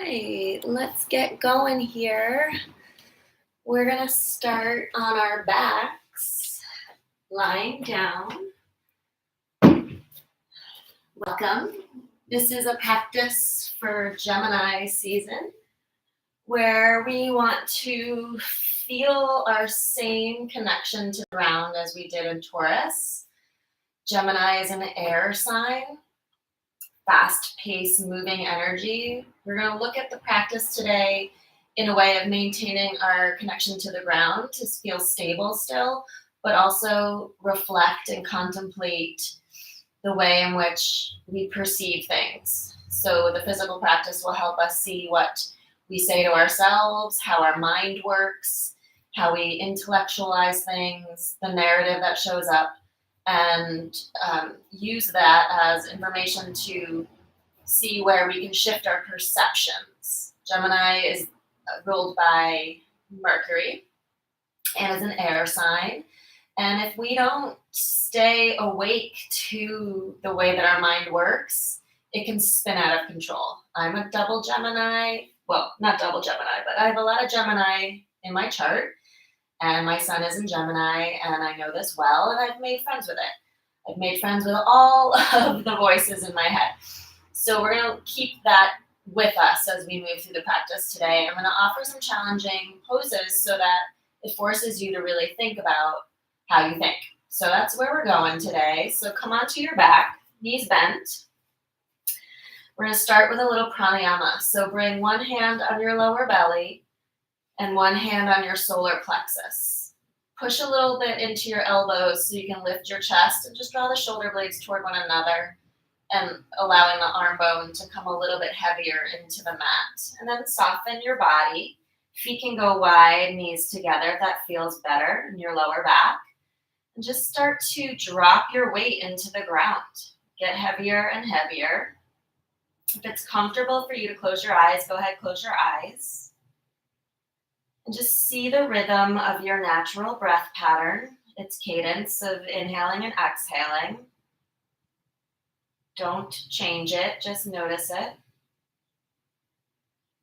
Right, let's get going here. We're gonna start on our backs, lying down. Welcome. This is a practice for Gemini season where we want to feel our same connection to the ground as we did in Taurus. Gemini is an air sign, fast-paced moving energy. We're going to look at the practice today in a way of maintaining our connection to the ground to feel stable still, but also reflect and contemplate the way in which we perceive things. So the physical practice will help us see what we say to ourselves, how our mind works, how we intellectualize things, the narrative that shows up, and use that as information to see where we can shift our perceptions. Gemini is ruled by Mercury and is an air sign. And if we don't stay awake to the way that our mind works, it can spin out of control. I'm a double Gemini. Well, not double Gemini, but I have a lot of Gemini in my chart. And my sun is in Gemini, and I know this well, and I've made friends with it. I've made friends with all of the voices in my head. So we're going to keep that with us as we move through the practice today. I'm going to offer some challenging poses so that it forces you to really think about how you think. So that's where we're going today. So come onto your back, knees bent. We're going to start with a little pranayama. So bring one hand on your lower belly and one hand on your solar plexus. Push a little bit into your elbows so you can lift your chest and just draw the shoulder blades toward one another and allowing the arm bone to come a little bit heavier into the mat. And then soften your body. Feet can go wide, knees together if that feels better in your lower back. And just start to drop your weight into the ground. Get heavier and heavier. If it's comfortable for you to close your eyes, go ahead, close your eyes. And just see the rhythm of your natural breath pattern, its cadence of inhaling and exhaling. Don't change it, just notice it.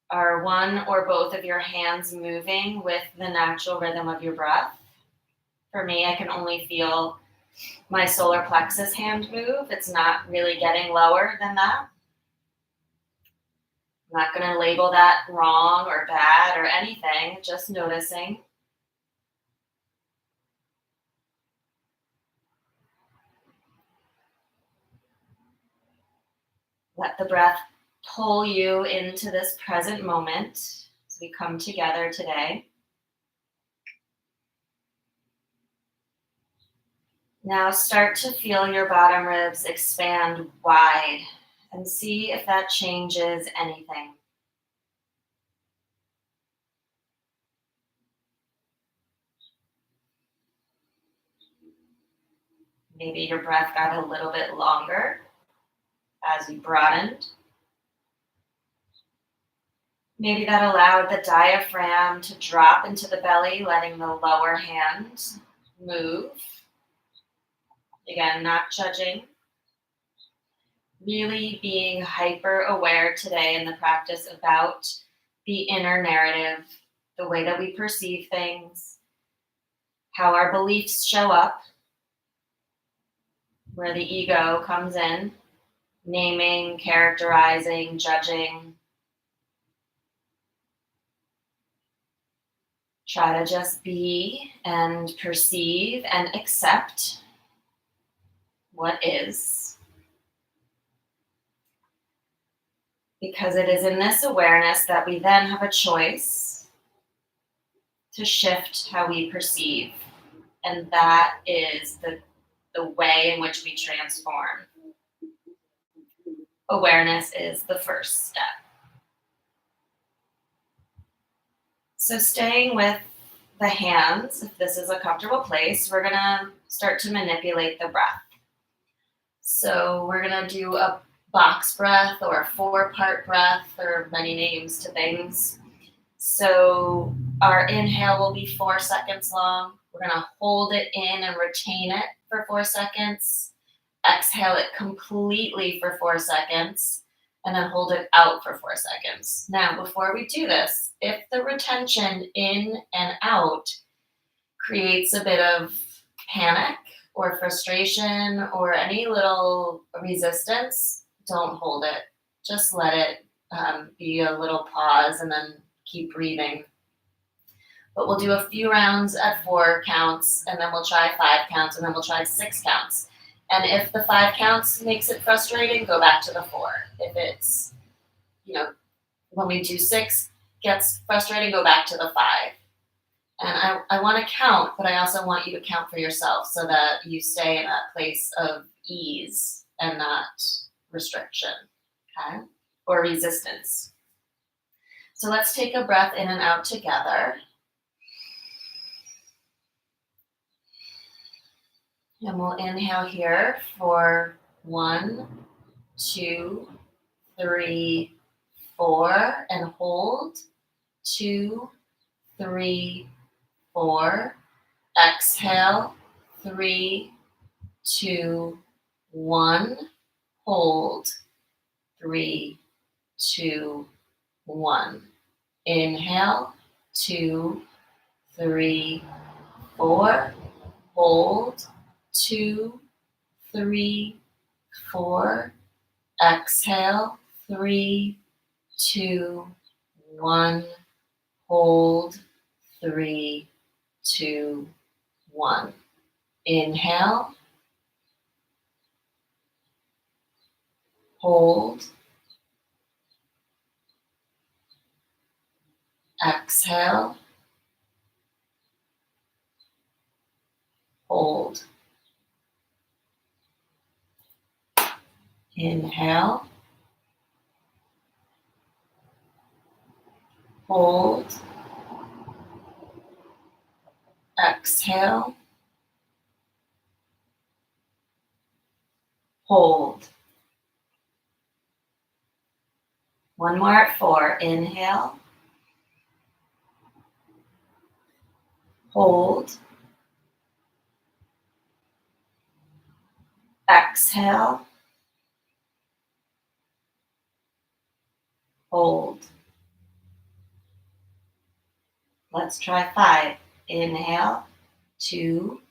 Are one or both of your hands moving with the natural rhythm of your breath? For me, I can only feel my solar plexus hand move. It's not really getting lower than that. I'm not going to label that wrong or bad or anything, just noticing. Let the breath pull you into this present moment as we come together today. Now start to feel your bottom ribs expand wide and see if that changes anything. Maybe your breath got a little bit longer as you broadened. Maybe that allowed the diaphragm to drop into the belly, letting the lower hand move. Again, not judging. Really being hyper aware today in the practice about the inner narrative, the way that we perceive things, how our beliefs show up, where the ego comes in, naming, characterizing, judging. Try to just be and perceive and accept what is. Because it is in this awareness that we then have a choice to shift how we perceive. And that is the way in which we transform. Awareness is the first step. So staying with the hands, if this is a comfortable place, we're going to start to manipulate the breath. So we're going to do a box breath or a 4-part breath. There are many names to things. So our inhale will be 4 seconds long. We're going to hold it in and retain it for 4 seconds. Exhale it completely for 4 seconds. and then hold it out for 4 seconds. Now, before we do this, if the retention in and out creates a bit of panic or frustration or any little resistance, don't hold it. Just let it be a little pause and then keep breathing. But we'll do a few rounds at 4 counts, and then we'll try 5 counts, and then we'll try 6 counts. And if the 5 counts makes it frustrating, go back to the 4. If it's, when we do 6 gets frustrating, go back to the 5. And I want to count, but I also want you to count for yourself so that you stay in that place of ease and not restriction, okay? Or resistance. So let's take a breath in and out together. And we'll inhale here for 1, 2, 3, 4, and hold. 2, 3, 4. Exhale. 3, 2, 1. Hold. 3, 2, 1. Inhale. 2, 3, 4. Hold. 2, 3, 4. Exhale. 3, 2, 1. Hold. 3, 2, 1. Inhale. Hold. Exhale. Hold. Inhale. Hold. Exhale. Hold. One more at 4. Inhale. Hold. Exhale. Hold. Let's try 5. Inhale. 2,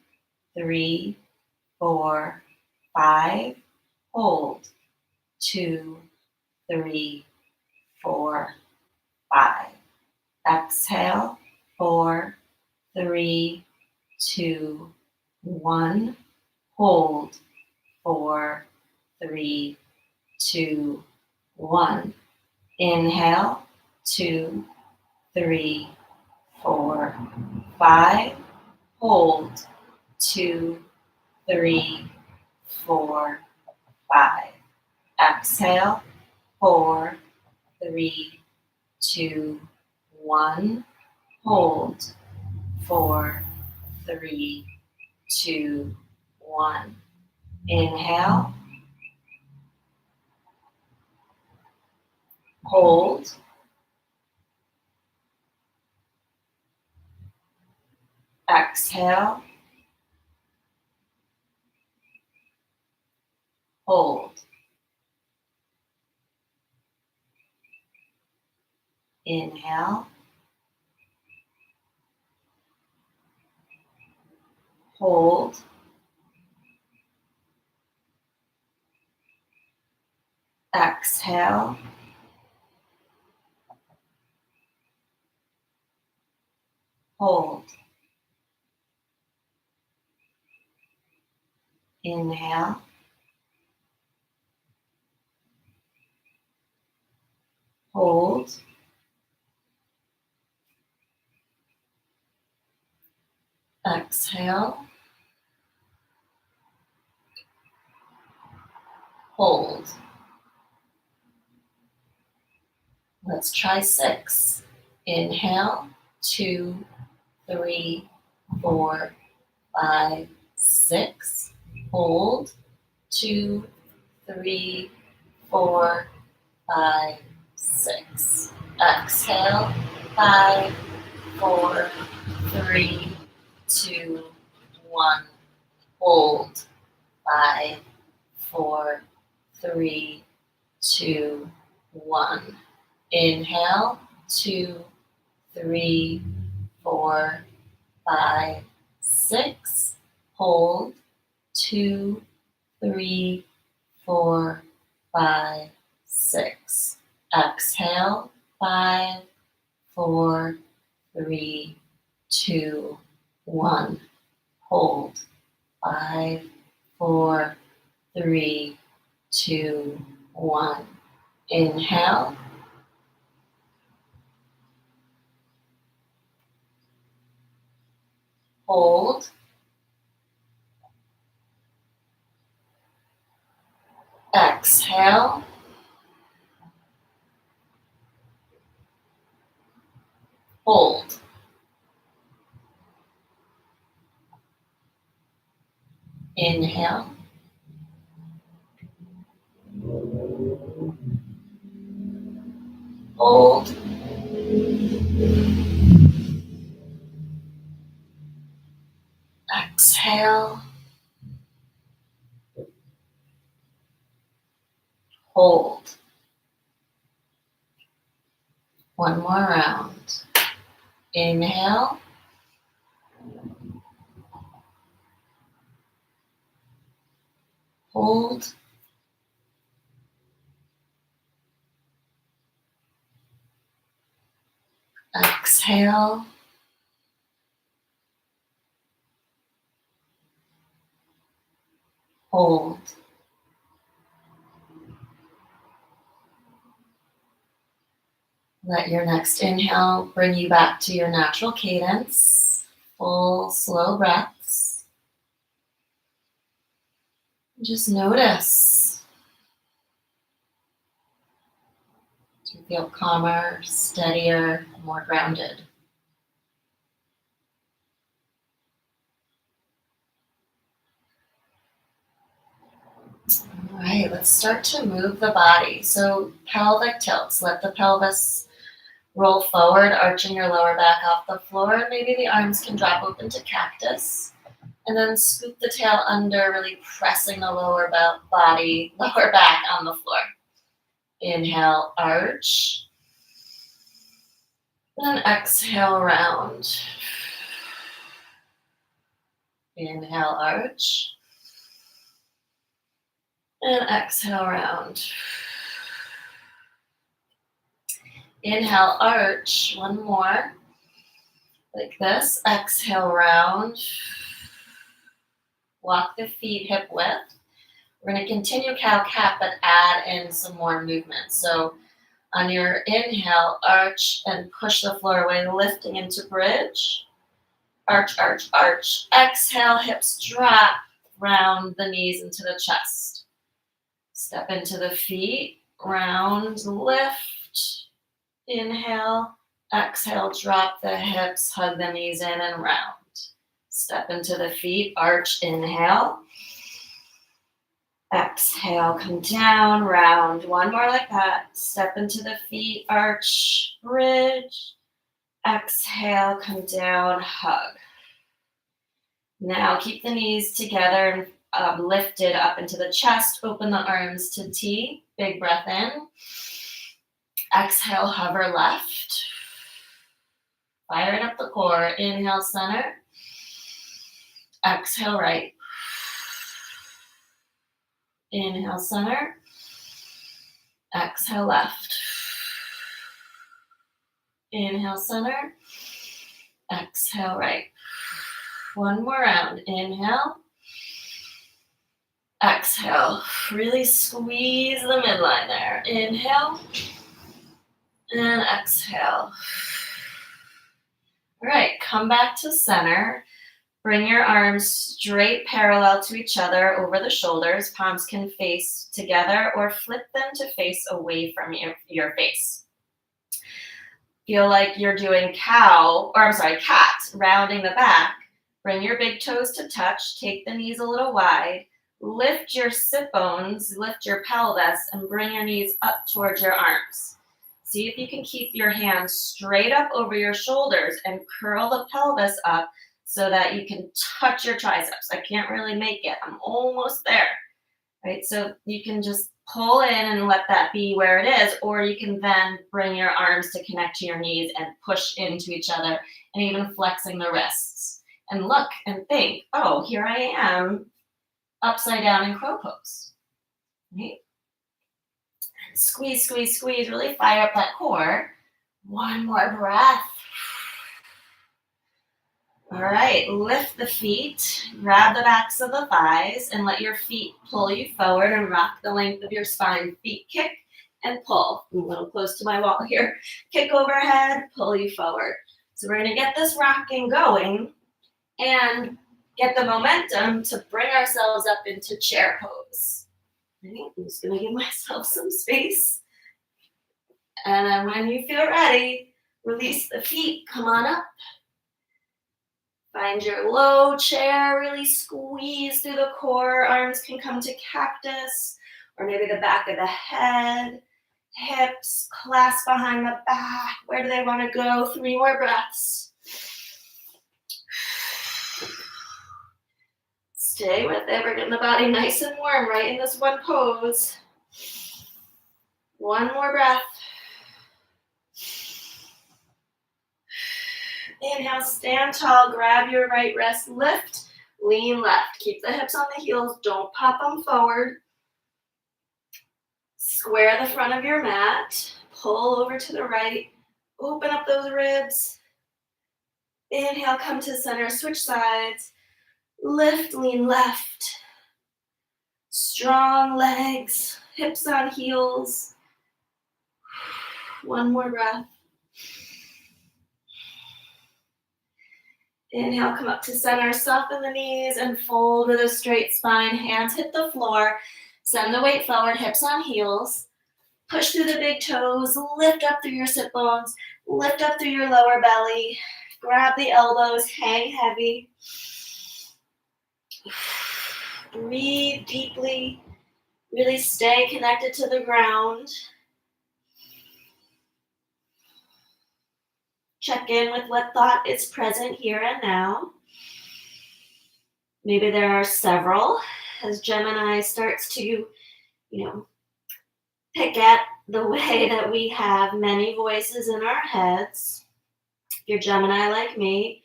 3, 4, 5. Hold. 2, 3, 4, 5. Exhale. 4, 3, 2, 1. Hold. 4, 3, 2, 1. Inhale. 2, 3, 4, 5. Hold. 2, 3, 4, 5. Exhale. 4, 3, 2, 1. Hold. 4, 3, 2, 1. Inhale. Hold. Exhale. Hold. Inhale. Hold. Exhale. Hold. Inhale. Hold. Exhale. Hold. Let's try 6. Inhale. 2, 3, 4, 5, 6. Hold. 2, 3, 4, 5, 6. Exhale. 5, 4, 3, 2, 1. Hold. 5, 4, 3, 2, 1. Inhale, 2, 3, 4, 5, 6. Hold, 2, 3, 4, 5, 6. Exhale, 5, 4, 3, 2, 1. Hold, 5, 4, 3, 2, 1. Inhale. Hold. Exhale. Hold. Inhale. Hold. Exhale. Hold. One more round. Inhale. Hold. Exhale. Hold. Let your next inhale bring you back to your natural cadence. Full, slow breaths. Just notice. Do you feel calmer, steadier, more grounded? All right, let's start to move the body. So pelvic tilts. Let the pelvis roll forward, arching your lower back off the floor. Maybe the arms can drop open to cactus. And then scoop the tail under, really pressing the lower back on the floor. Inhale, arch. Then exhale, round. Inhale, arch. And exhale, round. Inhale, arch. One more. Like this. Exhale, round. Walk the feet hip width. We're going to continue cow-cat, but add in some more movement. So on your inhale, arch and push the floor away, lifting into bridge. Arch, arch, arch. Exhale, hips drop. Round the knees into the chest. Step into the feet. Round, lift. Inhale. Exhale, drop the hips, hug the knees in and round. Step into the feet, arch, inhale. Exhale, come down, round. One more like that. Step into the feet, arch, bridge. Exhale, come down, hug. Now keep the knees together and lifted up into the chest. Open the arms to T. Big breath in. Exhale, hover left. Firing up the core. Inhale, center. Exhale, right. Inhale, center. Exhale, left. Inhale, center. Exhale, right. One more round. Inhale. Exhale. Really squeeze the midline there. Inhale. And exhale. All right, come back to center. Bring your arms straight parallel to each other over the shoulders. Palms can face together or flip them to face away from your face. Feel like you're doing cat, rounding the back. Bring your big toes to touch. Take the knees a little wide. Lift your sit bones, lift your pelvis, and bring your knees up towards your arms. See if you can keep your hands straight up over your shoulders and curl the pelvis up so that you can touch your triceps. I can't really make it. I'm almost there, right? So you can just pull in and let that be where it is, or you can then bring your arms to connect to your knees and push into each other, and even flexing the wrists. And look and think, oh, here I am, upside down in crow pose. Right? Squeeze, squeeze, squeeze, really fire up that core. One more breath. All right, lift the feet, grab the backs of the thighs, and let your feet pull you forward and rock the length of your spine. Feet kick and pull. I'm a little close to my wall here. Kick overhead, pull you forward. So we're gonna get this rocking going and get the momentum to bring ourselves up into chair pose. Right? I'm just gonna give myself some space. And then when you feel ready, release the feet, come on up. Find your low chair, really squeeze through the core. Arms can come to cactus, or maybe the back of the head. Hips clasp behind the back. Where do they want to go? 3 more breaths. Stay with it. We're getting the body nice and warm right in this one pose. 1 more breath. Inhale, stand tall, grab your right wrist, lift, lean left. Keep the hips on the heels, don't pop them forward. Square the front of your mat, pull over to the right, open up those ribs. Inhale, come to center, switch sides, lift, lean left. Strong legs, hips on heels. 1 more breath. Inhale, come up to center, soften the knees and fold with a straight spine. Hands hit the floor. Send the weight forward, hips on heels. Push through the big toes, lift up through your sit bones, lift up through your lower belly. Grab the elbows, hang heavy. Breathe deeply. Really stay connected to the ground. Check in with what thought is present here and now. Maybe there are several. As Gemini starts to, pick at the way that we have many voices in our heads. If you're Gemini like me,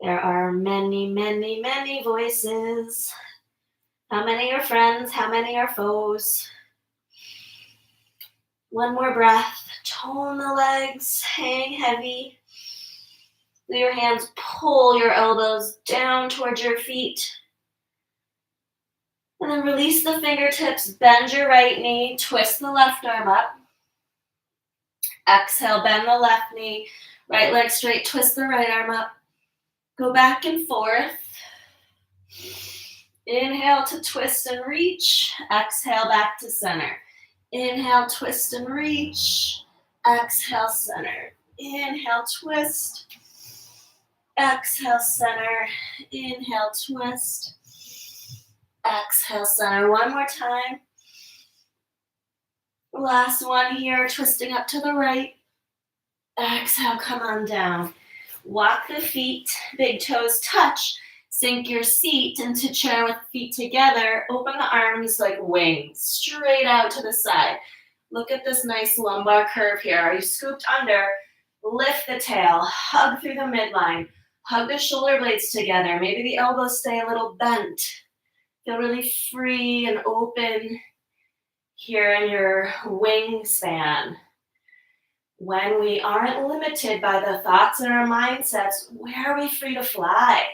there are many, many, many voices. How many are friends? How many are foes? 1 more breath. Tone the legs, hang heavy. With your hands, pull your elbows down towards your feet. And then release the fingertips, bend your right knee, twist the left arm up. Exhale, bend the left knee, right leg straight, twist the right arm up. Go back and forth. Inhale to twist and reach. Exhale, back to center. Inhale, twist and reach. Exhale, center. Inhale, twist. Exhale, center. Inhale, twist. Exhale, center. 1 more time. Last one here, twisting up to the right. Exhale, come on down. Walk the feet, big toes touch. Sink your seat into chair with feet together. Open the arms like wings, straight out to the side. Look at this nice lumbar curve here. Are you scooped under? Lift the tail, hug through the midline. Hug the shoulder blades together. Maybe the elbows stay a little bent. Feel really free and open here in your wingspan. When we aren't limited by the thoughts and our mindsets, where are we free to fly?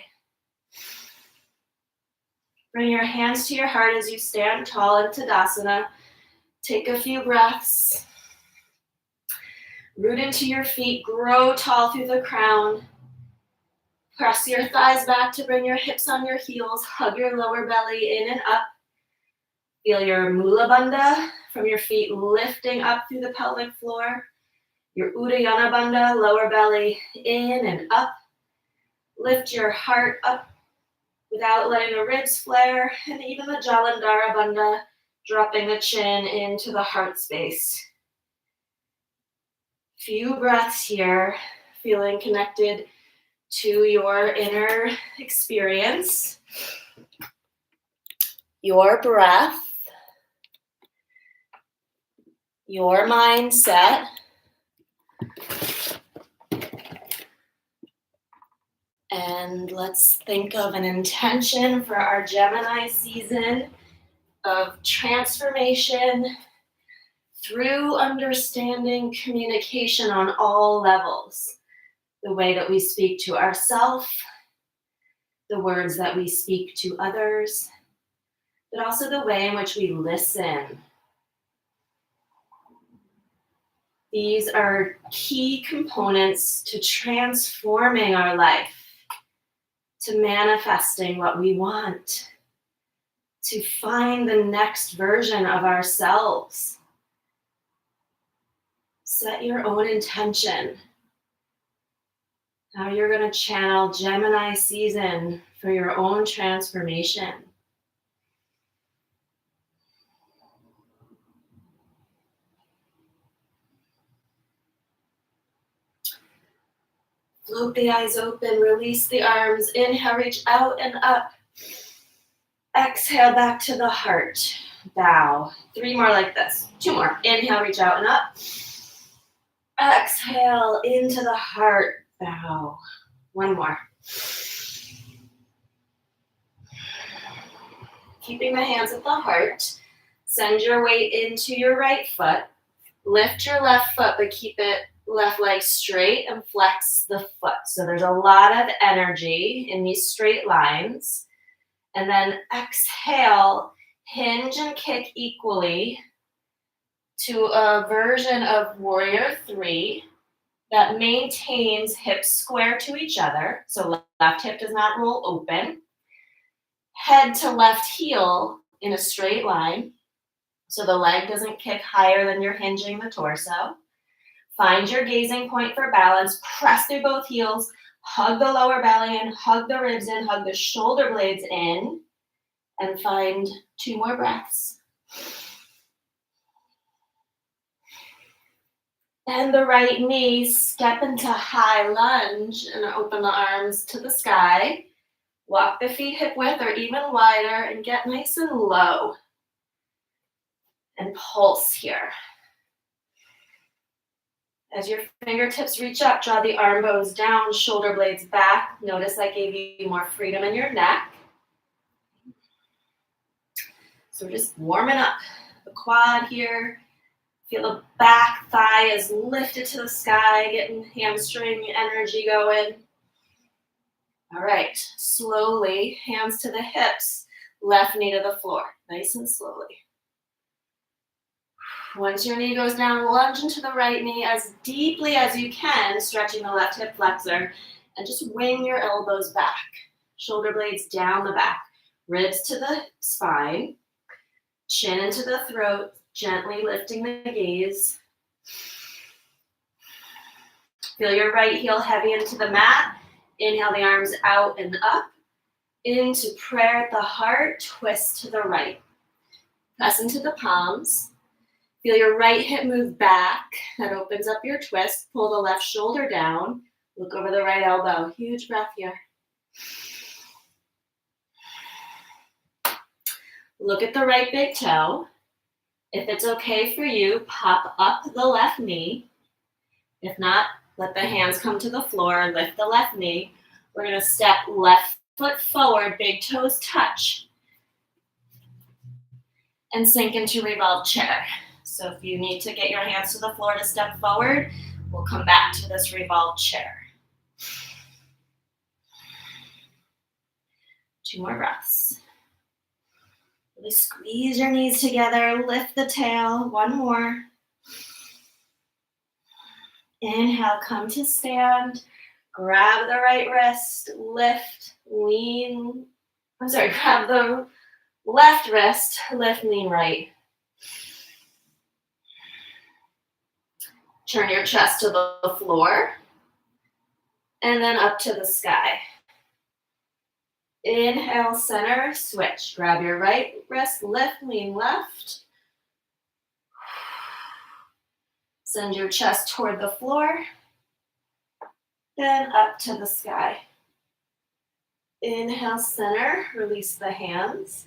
Bring your hands to your heart as you stand tall in Tadasana. Take a few breaths. Root into your feet, grow tall through the crown. Press your thighs back to bring your hips on your heels. Hug your lower belly in and up. Feel your Mula Bandha from your feet lifting up through the pelvic floor. Your Uddiyana Bandha, lower belly in and up. Lift your heart up without letting the ribs flare. And even the Jalandhara Bandha, dropping the chin into the heart space. Few breaths here, feeling connected to your inner experience, your breath. your mindset. And let's think of an intention for our Gemini season of transformation through understanding communication on all levels. The way that we speak to ourselves, the words that we speak to others, but also the way in which we listen. These are key components to transforming our life, to manifesting what we want, to find the next version of ourselves. Set your own intention. How you're going to channel Gemini season for your own transformation. Float the eyes open, release the arms. Inhale, reach out and up. Exhale, back to the heart. Bow. 3 more like this. 2 more. Inhale, reach out and up. Exhale, into the heart. Bow. 1 more. Keeping the hands at the heart. Send your weight into your right foot. Lift your left foot, but keep it left leg straight and flex the foot. So there's a lot of energy in these straight lines. And then exhale, hinge and kick equally to a version of Warrior 3 that maintains hips square to each other. So left hip does not roll open. Head to left heel in a straight line. So the leg doesn't kick higher than you're hinging the torso. Find your gazing point for balance. Press through both heels. Hug the lower belly in. Hug the ribs in. Hug the shoulder blades in. And find 2 more breaths. Bend the right knee. Step into high lunge and open the arms to the sky. Walk the feet hip width or even wider and get nice and low. And pulse here. As your fingertips reach up, draw the arm bones down, shoulder blades back. Notice I gave you more freedom in your neck. So we're just warming up the quad here. Feel the back thigh is lifted to the sky, getting hamstring energy going. All right, slowly, hands to the hips, left knee to the floor, nice and slowly. Once your knee goes down, lunge into the right knee as deeply as you can, stretching the left hip flexor, and just wing your elbows back. Shoulder blades down the back, ribs to the spine, chin into the throat, gently lifting the gaze. Feel your right heel heavy into the mat. Inhale the arms out and up. Into prayer at the heart, twist to the right. Press into the palms. Feel your right hip move back. That opens up your twist. Pull the left shoulder down. Look over the right elbow. Huge breath here. Look at the right big toe. If it's okay for you, pop up the left knee. If not, let the hands come to the floor. Lift the left knee. We're going to step left foot forward. Big toes touch. And sink into revolved chair. So if you need to get your hands to the floor to step forward, we'll come back to this revolved chair. 2 more breaths. Really squeeze your knees together, lift the tail. 1 more. Inhale, come to stand. Grab the right wrist, lift, lean. Grab the left wrist, lift, lean right. Turn your chest to the floor and then up to the sky. Inhale, center, switch. Grab your right wrist, lift, lean left. Send your chest toward the floor, then up to the sky. Inhale, center, release the hands.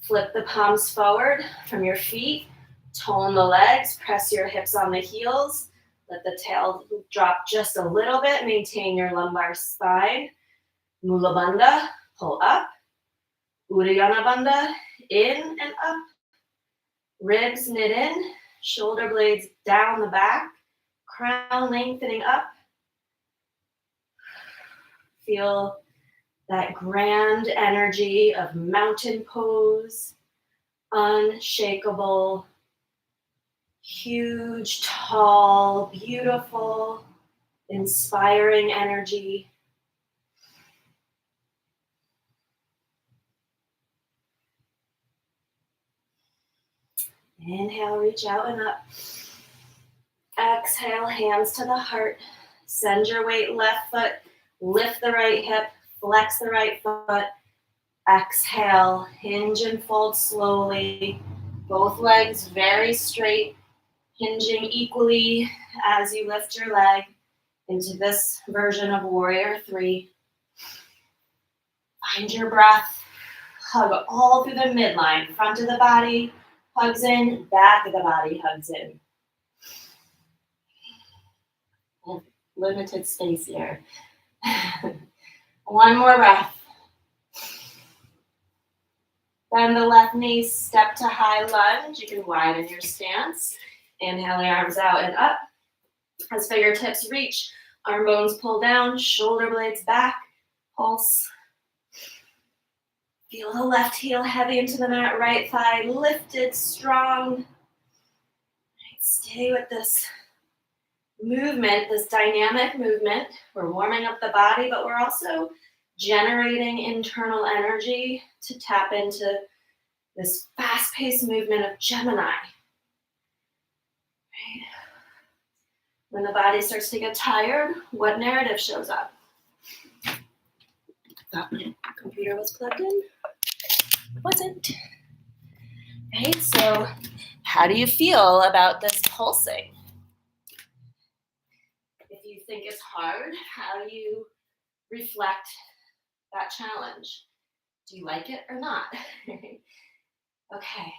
Flip the palms forward from your feet. Tone the legs, press your hips on the heels. Let the tail drop just a little bit. Maintain your lumbar spine. Mula Bandha, pull up. Uddiyana Bandha, in and up. Ribs knit in. Shoulder blades down the back. Crown lengthening up. Feel that grand energy of mountain pose. Unshakable. Huge, tall, beautiful, inspiring energy. Inhale, reach out and up. Exhale, hands to the heart. Send your weight left foot, lift the right hip, flex the right foot. Exhale, hinge and fold slowly. Both legs very straight, hinging equally as you lift your leg into this version of Warrior 3. Find your breath. Hug all through the midline. Front of the body hugs in, back of the body hugs in. Limited space here. One more breath. Bend the left knee, step to high lunge. You can widen your stance. Inhale the arms out and up. As fingertips reach, arm bones pull down, shoulder blades back, pulse. Feel the left heel heavy into the mat, right thigh lifted, strong. Stay with this movement, this dynamic movement. We're warming up the body, but we're also generating internal energy to tap into this fast-paced movement of Gemini. Right? When the body starts to get tired, what narrative shows up? Thought my computer was plugged in. It wasn't. Right, so how do you feel about this pulsing? If you think it's hard, how do you reflect that challenge? Do you like it or not? Okay,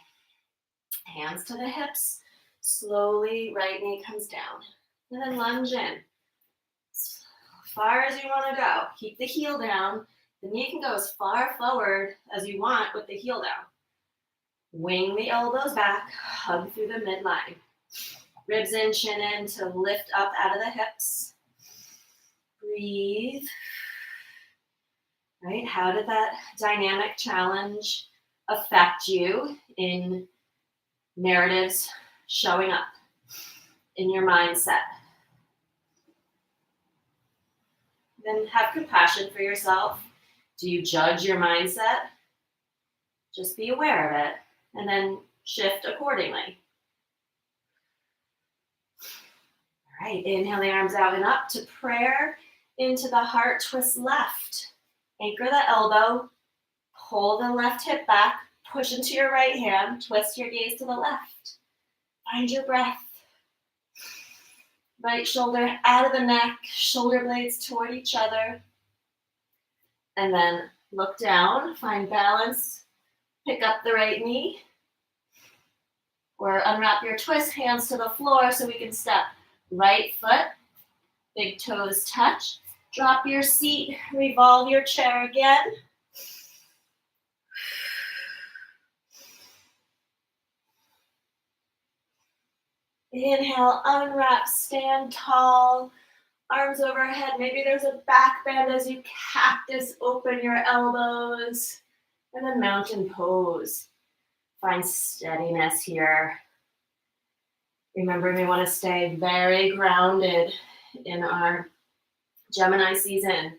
hands to the hips. Slowly, right knee comes down. And then lunge in. As far as you want to go. Keep the heel down. The knee can go as far forward as you want with the heel down. Wing the elbows back. Hug through the midline. Ribs in, chin in to lift up out of the hips. Breathe. Right? How did that dynamic challenge affect you in narratives showing up in your mindset? Then have compassion for yourself. Do you judge your mindset? Just be aware of it and then shift accordingly. All right, inhale the arms out and up to prayer into the heart, twist left. Anchor the elbow, pull the left hip back, push into your right hand, twist your gaze to the left. Find your breath. Right shoulder out of the neck, shoulder blades toward each other. And then look down, find balance, pick up the right knee. Or unwrap your twist, hands to the floor so we can step right foot, big toes touch. Drop your seat, revolve your chair again. Inhale, unwrap, stand tall, arms overhead. Maybe there's a back bend as you cactus, open your elbows. And then mountain pose. Find steadiness here. Remember, we want to stay very grounded in our Gemini season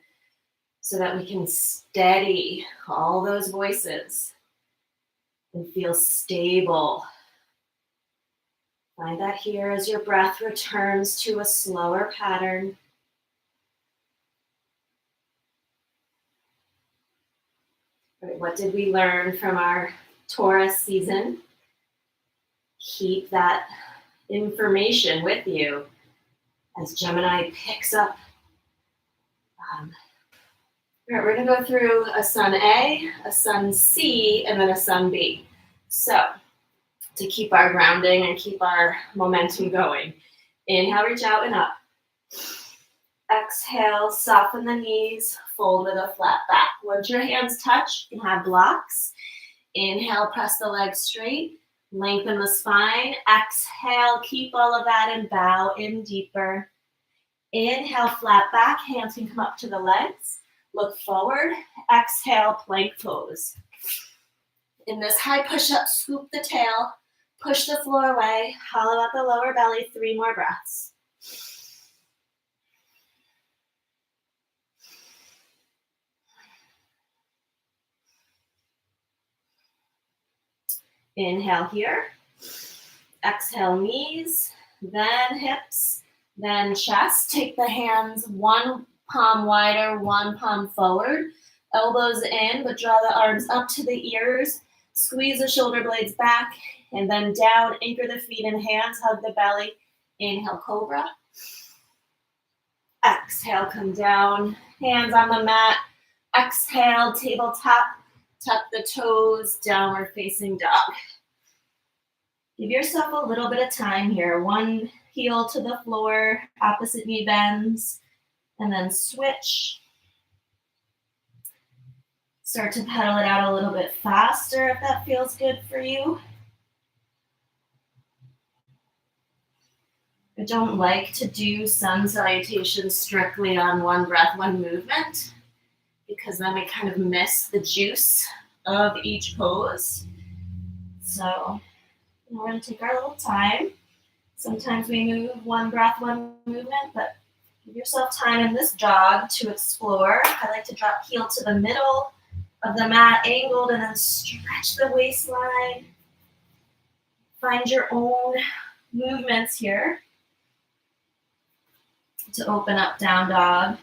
so that we can steady all those voices and feel stable. Find that here as your breath returns to a slower pattern. What did we learn from our Taurus season? Keep that information with you as Gemini picks up. All right, we're going to go through a Sun A, a Sun C, and then a Sun B. So to keep our grounding and keep our momentum going. Inhale, reach out and up. Exhale, soften the knees, fold with a flat back. Once your hands touch, you can have blocks. Inhale, press the legs straight, lengthen the spine. Exhale, keep all of that and bow in deeper. Inhale, flat back, hands can come up to the legs. Look forward. Exhale, plank pose. In this high push-up, scoop the tail, push the floor away, hollow out the lower belly, 3 more breaths. Inhale here. Exhale, knees, then hips, then chest. Take the hands one palm wider, one palm forward. Elbows in, but draw the arms up to the ears. Squeeze the shoulder blades back, and then down. Anchor the feet and hands, hug the belly. Inhale, cobra. Exhale, come down. Hands on the mat. Exhale, tabletop. Tuck the toes, downward facing dog. Give yourself a little bit of time here. One heel to the floor, opposite knee bends, and then switch. Start to pedal it out a little bit faster if that feels good for you. I don't like to do sun salutations strictly on one breath, one movement, because then we kind of miss the juice of each pose. So we're going to take our little time. Sometimes we move one breath, one movement, but give yourself time in this jog to explore. I like to drop heel to the middle of the mat, angled, and then stretch the waistline. Find your own movements here to open up down dog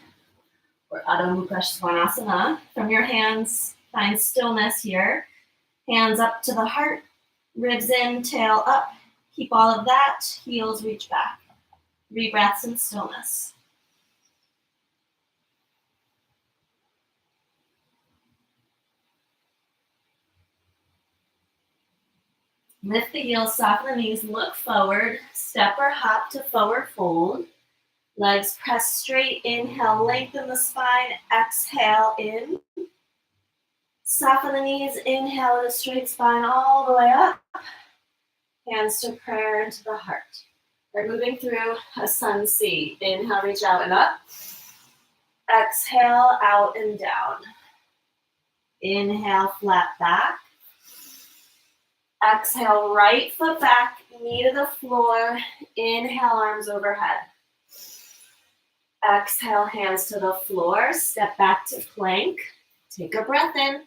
or Adho Mukha Svanasana. From your hands, find stillness here. Hands up to the heart, ribs in, tail up. Keep all of that, heels reach back. 3 breaths in stillness. Lift the heels, soften the knees, look forward, step or hop to forward fold. Legs press straight, inhale, lengthen the spine, exhale in. Soften the knees, inhale with a straight spine all the way up. Hands to prayer into the heart. We're moving through a sun C. Inhale, reach out and up. Exhale, out and down. Inhale, flat back. Exhale, right foot back, knee to the floor. Inhale, arms overhead. Exhale, hands to the floor. Step back to plank. Take a breath in.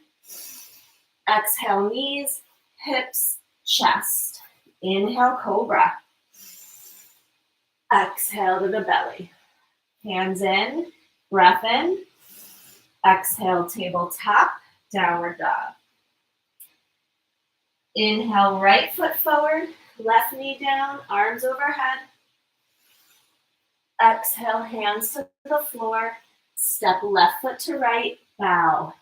Exhale, knees, hips, chest. Inhale, cobra. Exhale to the belly. Hands in, breath in. Exhale, tabletop, downward dog. Inhale, right foot forward, left knee down, arms overhead. Exhale, hands to the floor. Step left foot to right, bow.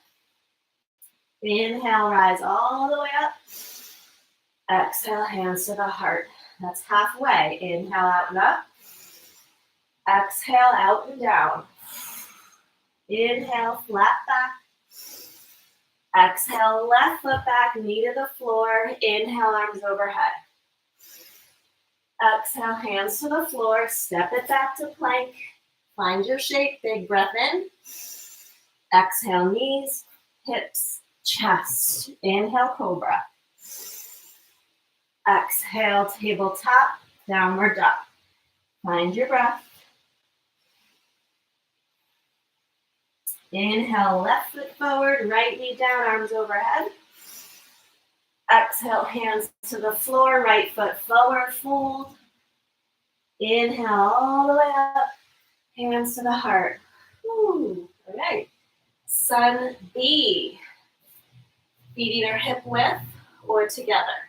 Inhale, rise all the way up. Exhale, hands to the heart. That's halfway. Inhale, out and up. Exhale, out and down. Inhale, flat back. Exhale, left foot back, knee to the floor. Inhale, arms overhead. Exhale, hands to the floor. Step it back to plank. Find your shape. Big breath in. Exhale, knees, hips, chest. Inhale, cobra. Exhale, tabletop, downward dog. Find your breath. Inhale, left foot forward, right knee down, arms overhead. Exhale, hands to the floor, right foot forward, fold. Inhale all the way up, hands to the heart. Woo. All right. Sun B. Feet either hip width or together.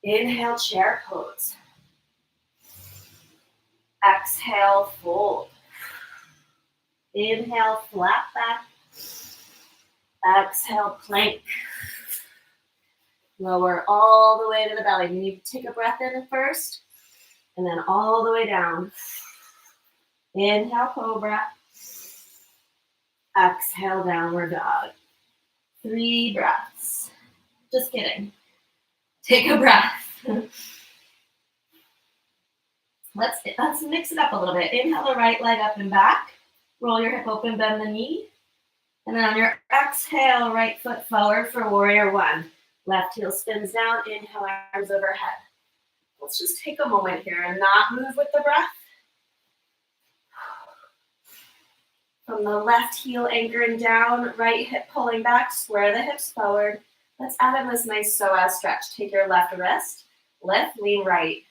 Inhale, chair pose. Exhale, fold. Inhale, flat back. Exhale, plank. Lower all the way to the belly. You need to take a breath in first, and then all the way down. Inhale, cobra. Exhale, downward dog. 3 breaths. Just kidding. Take a breath. Let's mix it up a little bit. Inhale the right leg up and back. Roll your hip open, bend the knee. And then on your exhale, right foot forward for warrior 1. Left heel spins down. Inhale, arms overhead. Let's just take a moment here and not move with the breath. From the left heel anchoring down, right hip pulling back, square the hips forward. Let's add in this nice psoas stretch. Take your left wrist, lift, lean right.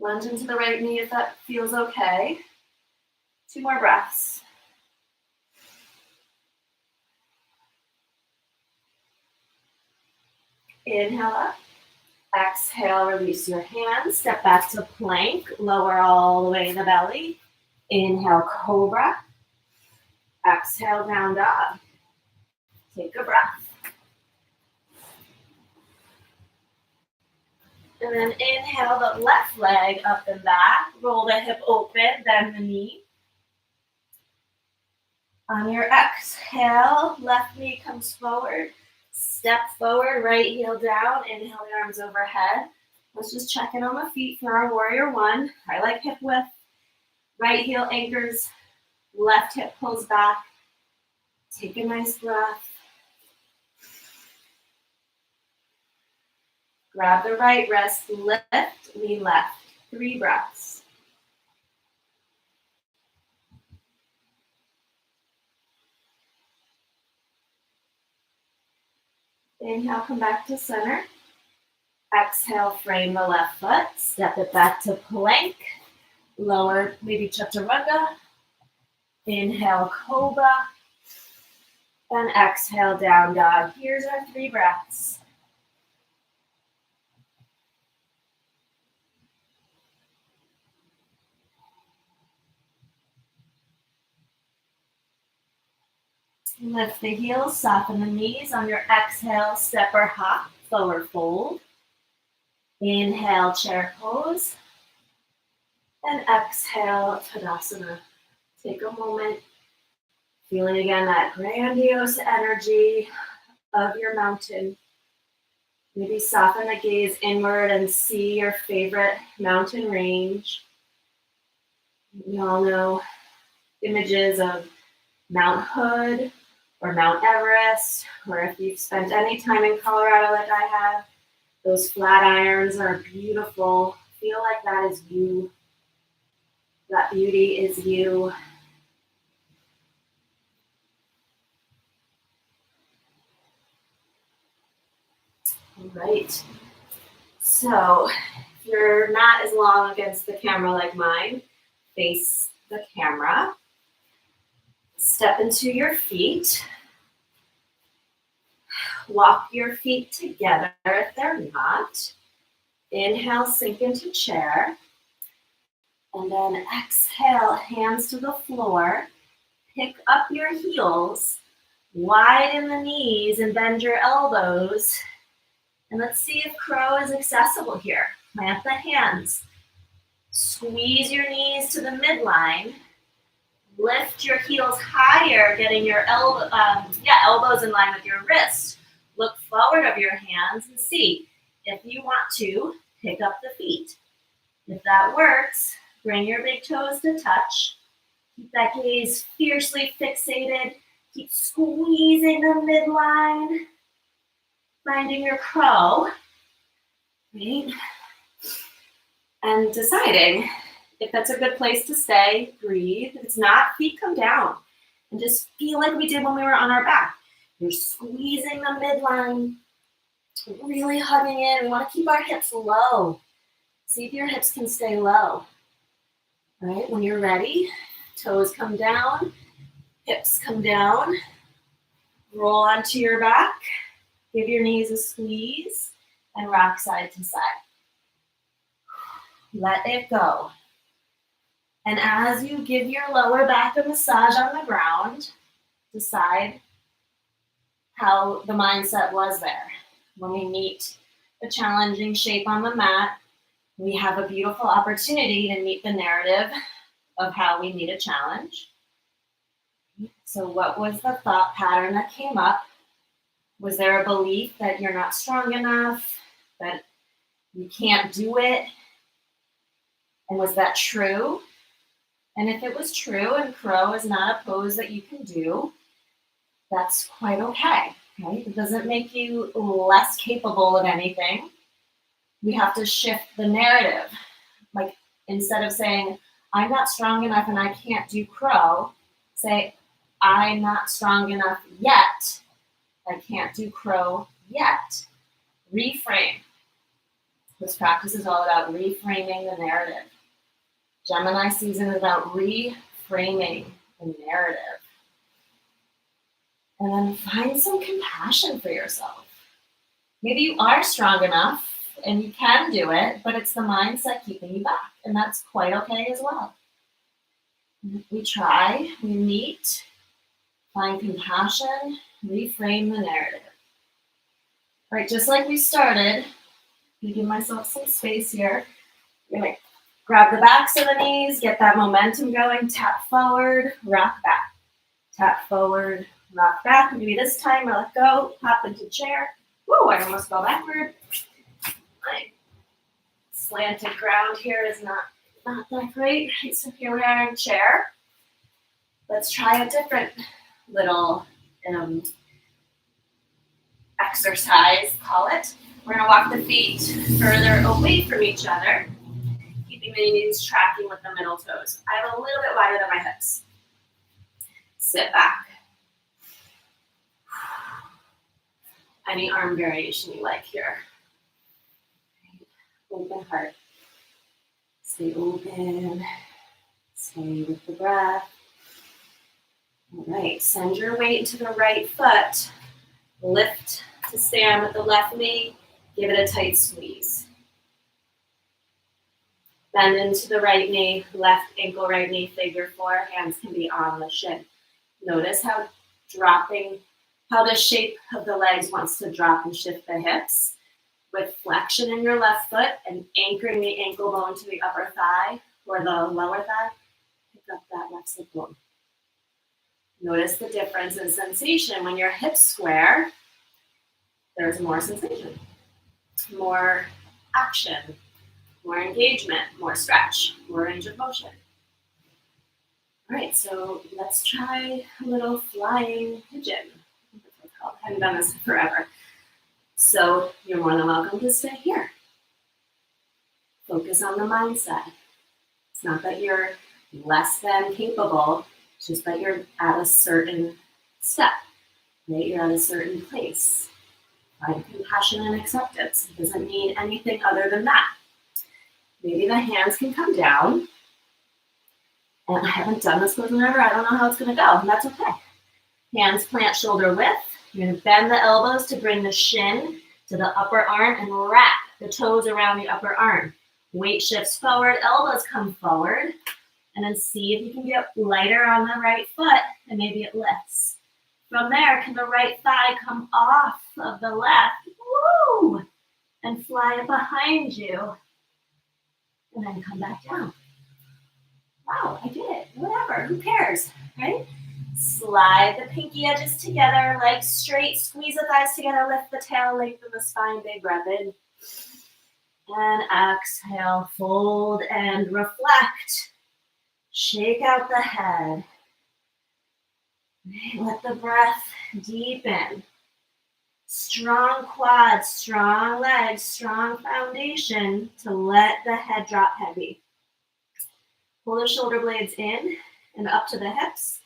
Lunge into the right knee if that feels okay. 2 more breaths. Inhale up. Exhale, release your hands. Step back to plank. Lower all the way in the belly. Inhale, cobra. Exhale, down dog. Take a breath. And then inhale the left leg up and back. Roll the hip open, bend the knee. On your exhale, left knee comes forward. Step forward, right heel down. Inhale the arms overhead. Let's just check in on the feet for our warrior 1. I like hip width. Right heel anchors. Left hip pulls back. Take a nice breath. Grab the right wrist, lift, lean left. 3 breaths. Inhale, come back to center. Exhale, frame the left foot. Step it back to plank. Lower, maybe chaturanga. Inhale, cobra. And exhale, down dog. Here's our 3 breaths. Lift the heels, soften the knees. On your exhale, step or hop, forward fold. Inhale, chair pose. And exhale, Tadasana. Take a moment, feeling again that grandiose energy of your mountain. Maybe soften the gaze inward and see your favorite mountain range. We all know images of Mount Hood or Mount Everest, or if you've spent any time in Colorado like I have, those flat irons are beautiful. Feel like that is you. That beauty is you. All right. So if you're not as long against the camera like mine, face the camera. Step into your feet. Walk your feet together if they're not. Inhale, sink into chair. And then exhale, hands to the floor. Pick up your heels. Widen the knees and bend your elbows. And let's see if crow is accessible here. Plant the hands. Squeeze your knees to the midline. Lift your heels higher, getting your elbows in line with your wrists. Look forward of your hands and see if you want to pick up the feet. If that works, bring your big toes to touch. Keep that gaze fiercely fixated. Keep squeezing the midline. Finding your crow. Right? And deciding if that's a good place to stay, breathe. If it's not, feet come down. And just feel like we did when we were on our back. You're squeezing the midline, really hugging in. We want to keep our hips low. See if your hips can stay low. All right, when you're ready, toes come down, hips come down. Roll onto your back. Give your knees a squeeze and rock side to side. Let it go. And as you give your lower back a massage on the ground, decide how the mindset was there. when we meet a challenging shape on the mat, we have a beautiful opportunity to meet the narrative of how we meet a challenge. So what was the thought pattern that came up? Was there a belief that you're not strong enough, that you can't do it? And was that true? And if it was true and crow is not a pose that you can do, that's quite okay, right? It doesn't make you less capable of anything. We have to shift the narrative. Like, instead of saying, I'm not strong enough and I can't do crow, say, I'm not strong enough yet. I can't do crow yet. Reframe. This practice is all about reframing the narrative. Gemini season is about reframing the narrative. And then find some compassion for yourself. Maybe you are strong enough and you can do it, but it's the mindset keeping you back. And that's quite okay as well. We try, we meet, find compassion, reframe the narrative. All right, just like we started, I'm gonna give myself some space here. I'm gonna grab the backs of the knees, get that momentum going, tap forward, rock back. Tap forward, rock back. Maybe this time I let go, hop into chair. Woo, I almost fell backward. My slanted ground here is not that great. Right, so here we are in chair. Let's try a different little exercise, call it. We're gonna walk the feet further away from each other, keeping the knees tracking with the middle toes. I have a little bit wider than my hips. Sit back. Any arm variation you like here. Open heart. Stay open. Stay with the breath. All right, send your weight into the right foot. Lift to stand with the left knee. Give it a tight squeeze. Bend into the right knee, left ankle, right knee, figure four. Hands can be on the shin. Notice how the shape of the legs wants to drop and shift the hips. With flexion in your left foot and anchoring the ankle bone to the upper thigh or the lower thigh, pick up that left sit bone. Notice the difference in sensation. When your hips square, there's more sensation, more action, more engagement, more stretch, more range of motion. All right, so let's try a little flying pigeon. That's what it's called. I haven't done this in forever. So you're more than welcome to stay here. Focus on the mindset. It's not that you're less than capable, it's just that you're at a certain step, right? You're at a certain place. Find compassion and acceptance. It doesn't mean anything other than that. Maybe the hands can come down. And I haven't done this pose in forever. I don't know how it's going to go, and that's okay. Hands plant shoulder width. You're going to bend the elbows to bring the shin to the upper arm and wrap the toes around the upper arm. Weight shifts forward, elbows come forward, and then see if you can get lighter on the right foot, and maybe it lifts. From there, can the right thigh come off of the left? Woo! And fly behind you, and then come back down. Wow, I did it. Whatever, who cares, right? Slide the pinky edges together, legs straight, squeeze the thighs together, lift the tail, lengthen the spine, big breath in. And exhale, fold and reflect. Shake out the head. Let the breath deepen. Strong quads, strong legs, strong foundation to let the head drop heavy. Pull the shoulder blades in and up to the hips.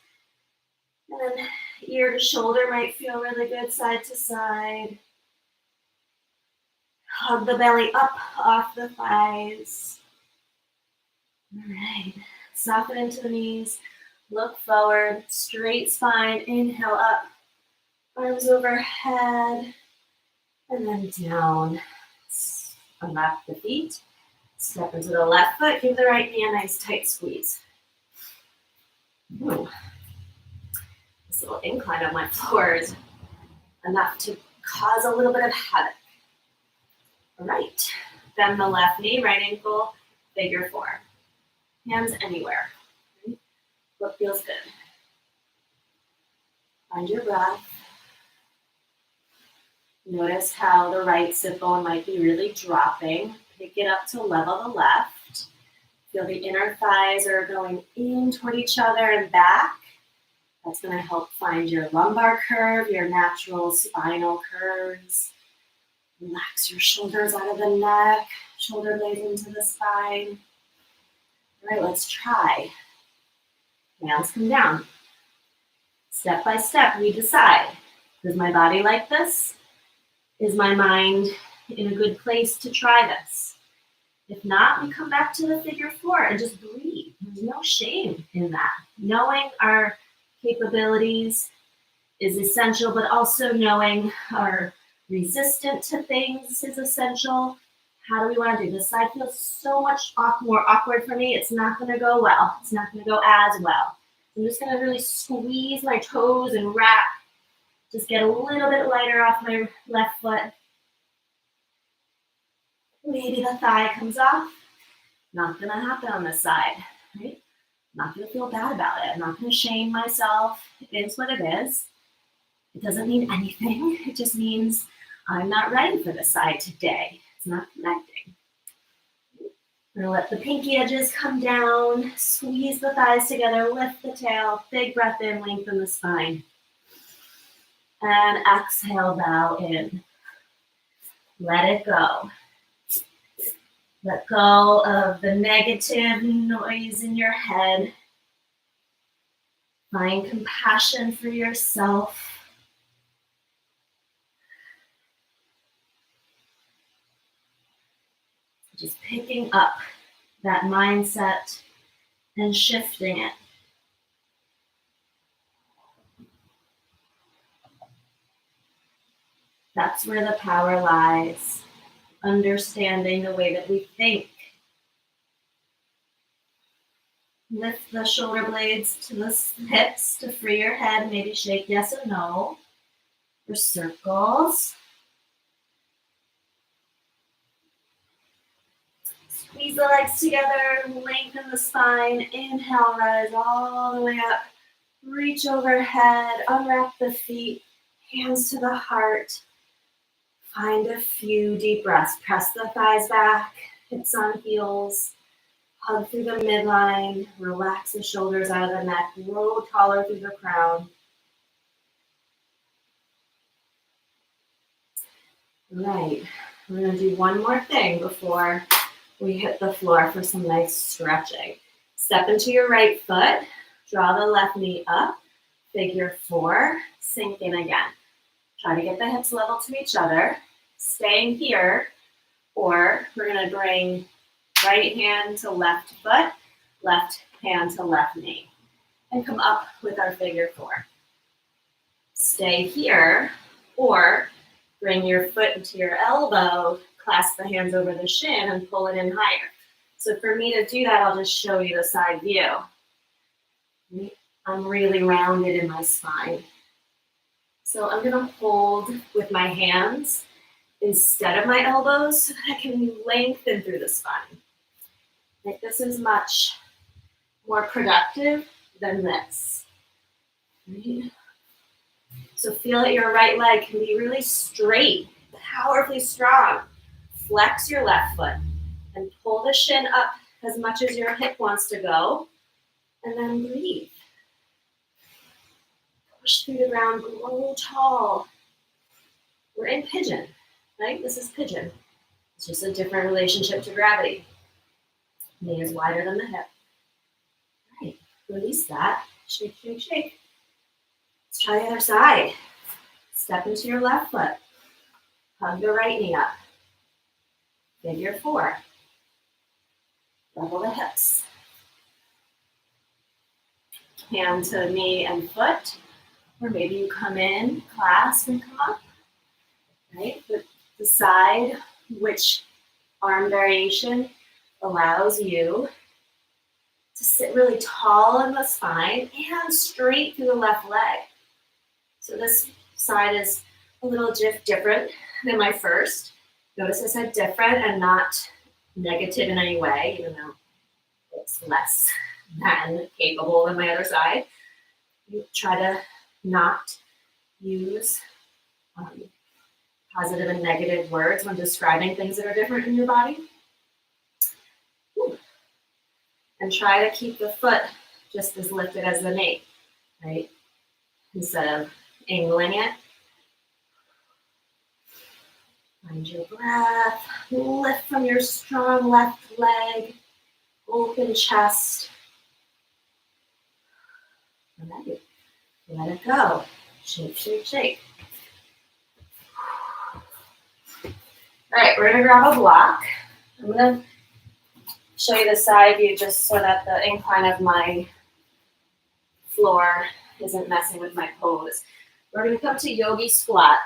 And then ear to shoulder might feel really good side to side. Hug the belly up off the thighs. All right. Soften into the knees. Look forward. Straight spine. Inhale up. Arms overhead. And then down. Unwrap the feet. Step into the left foot. Give the right knee a nice tight squeeze. Ooh. This little incline on my floor is enough to cause a little bit of havoc. All right, bend the left knee, right ankle, figure four. Hands anywhere. Right? What feels good? Find your breath. Notice how the right sit bone might be really dropping. Pick it up to level the left. Feel the inner thighs are going in toward each other and back. That's going to help find your lumbar curve, your natural spinal curves. Relax your shoulders out of the neck, shoulder blades into the spine. All right, let's try. Hands come down. Step by step, we decide. Does my body like this? Is my mind in a good place to try this? If not, we come back to the figure four and just breathe. There's no shame in that. Knowing our capabilities is essential, but also knowing our resistance to things is essential. How do we want to do this? Side feels so much more awkward for me. It's not going to go well. It's not going to go as well. I'm just going to really squeeze my toes and wrap. Just get a little bit lighter off my left foot. Maybe the thigh comes off. Not going to happen on this side, right? Not going to feel bad about it. I'm not going to shame myself. It is what it is. It doesn't mean anything. It just means I'm not ready for this side today. It's not connecting. I'm going to let the pinky edges come down. Squeeze the thighs together. Lift the tail. Big breath in. Lengthen the spine. And exhale, bow in. Let it go. Let go of the negative noise in your head. Find compassion for yourself. Just picking up that mindset and shifting it. That's where the power lies. Understanding the way that we think. Lift the shoulder blades to the hips to free your head. Maybe shake yes or no. For circles. Squeeze the legs together. Lengthen the spine. Inhale, rise all the way up. Reach overhead. Unwrap the feet. Hands to the heart. Find a few deep breaths. Press the thighs back. Hips on heels. Hug through the midline, relax the shoulders out of the neck, grow taller through the crown. Right, we're gonna do one more thing before we hit the floor for some nice stretching. Step into your right foot, draw the left knee up, figure four, sink in again. Try to get the hips level to each other, staying here, or we're gonna bring right hand to left foot, left hand to left knee. And come up with our figure four. Stay here, or bring your foot into your elbow, clasp the hands over the shin, and pull it in higher. So for me to do that, I'll just show you the side view. I'm really rounded in my spine. So I'm gonna hold with my hands instead of my elbows so that I can lengthen through the spine. Like this is much more productive than this. Right? So feel that your right leg can be really straight, powerfully strong. Flex your left foot and pull the shin up as much as your hip wants to go. And then breathe. Push through the ground, grow tall. We're in pigeon, right? This is pigeon. It's just a different relationship to gravity. Knee is wider than the hip. All right, release that. Shake, shake, shake. Let's try the other side. Step into your left foot. Hug the right knee up. Figure four. Level the hips. Hand to knee and foot. Or maybe you come in, clasp, and come up. Right? But decide which arm variation allows you to sit really tall in the spine and straight through the left leg. So this side is a little different than my first. Notice I said different and not negative in any way, even though it's less than capable than my other side. You try to not use positive and negative words when describing things that are different in your body. And try to keep the foot just as lifted as the nape, right? Instead of angling it. Find your breath. Lift from your strong left leg. Open chest. And then let it go. Shake, shake, shake. All right, we're gonna grab a block. I'm gonna show you the side view just so that the incline of my floor isn't messing with my pose. We're gonna come to yogi squat.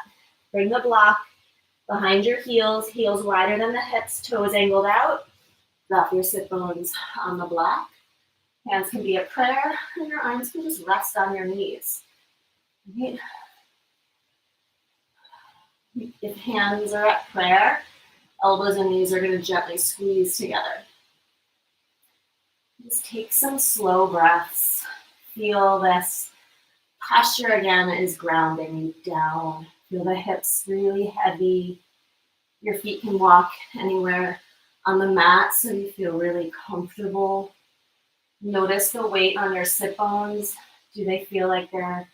Bring the block behind your heels, heels wider than the hips, toes angled out. Drop your sit bones on the block. Hands can be a prayer, and your arms can just rest on your knees. Right? If hands are at prayer, elbows and knees are going to gently squeeze together. Just take some slow breaths. Feel this posture again is grounding you down. Feel the hips really heavy. Your feet can walk anywhere on the mat so you feel really comfortable. Notice the weight on your sit bones. Do they feel like they're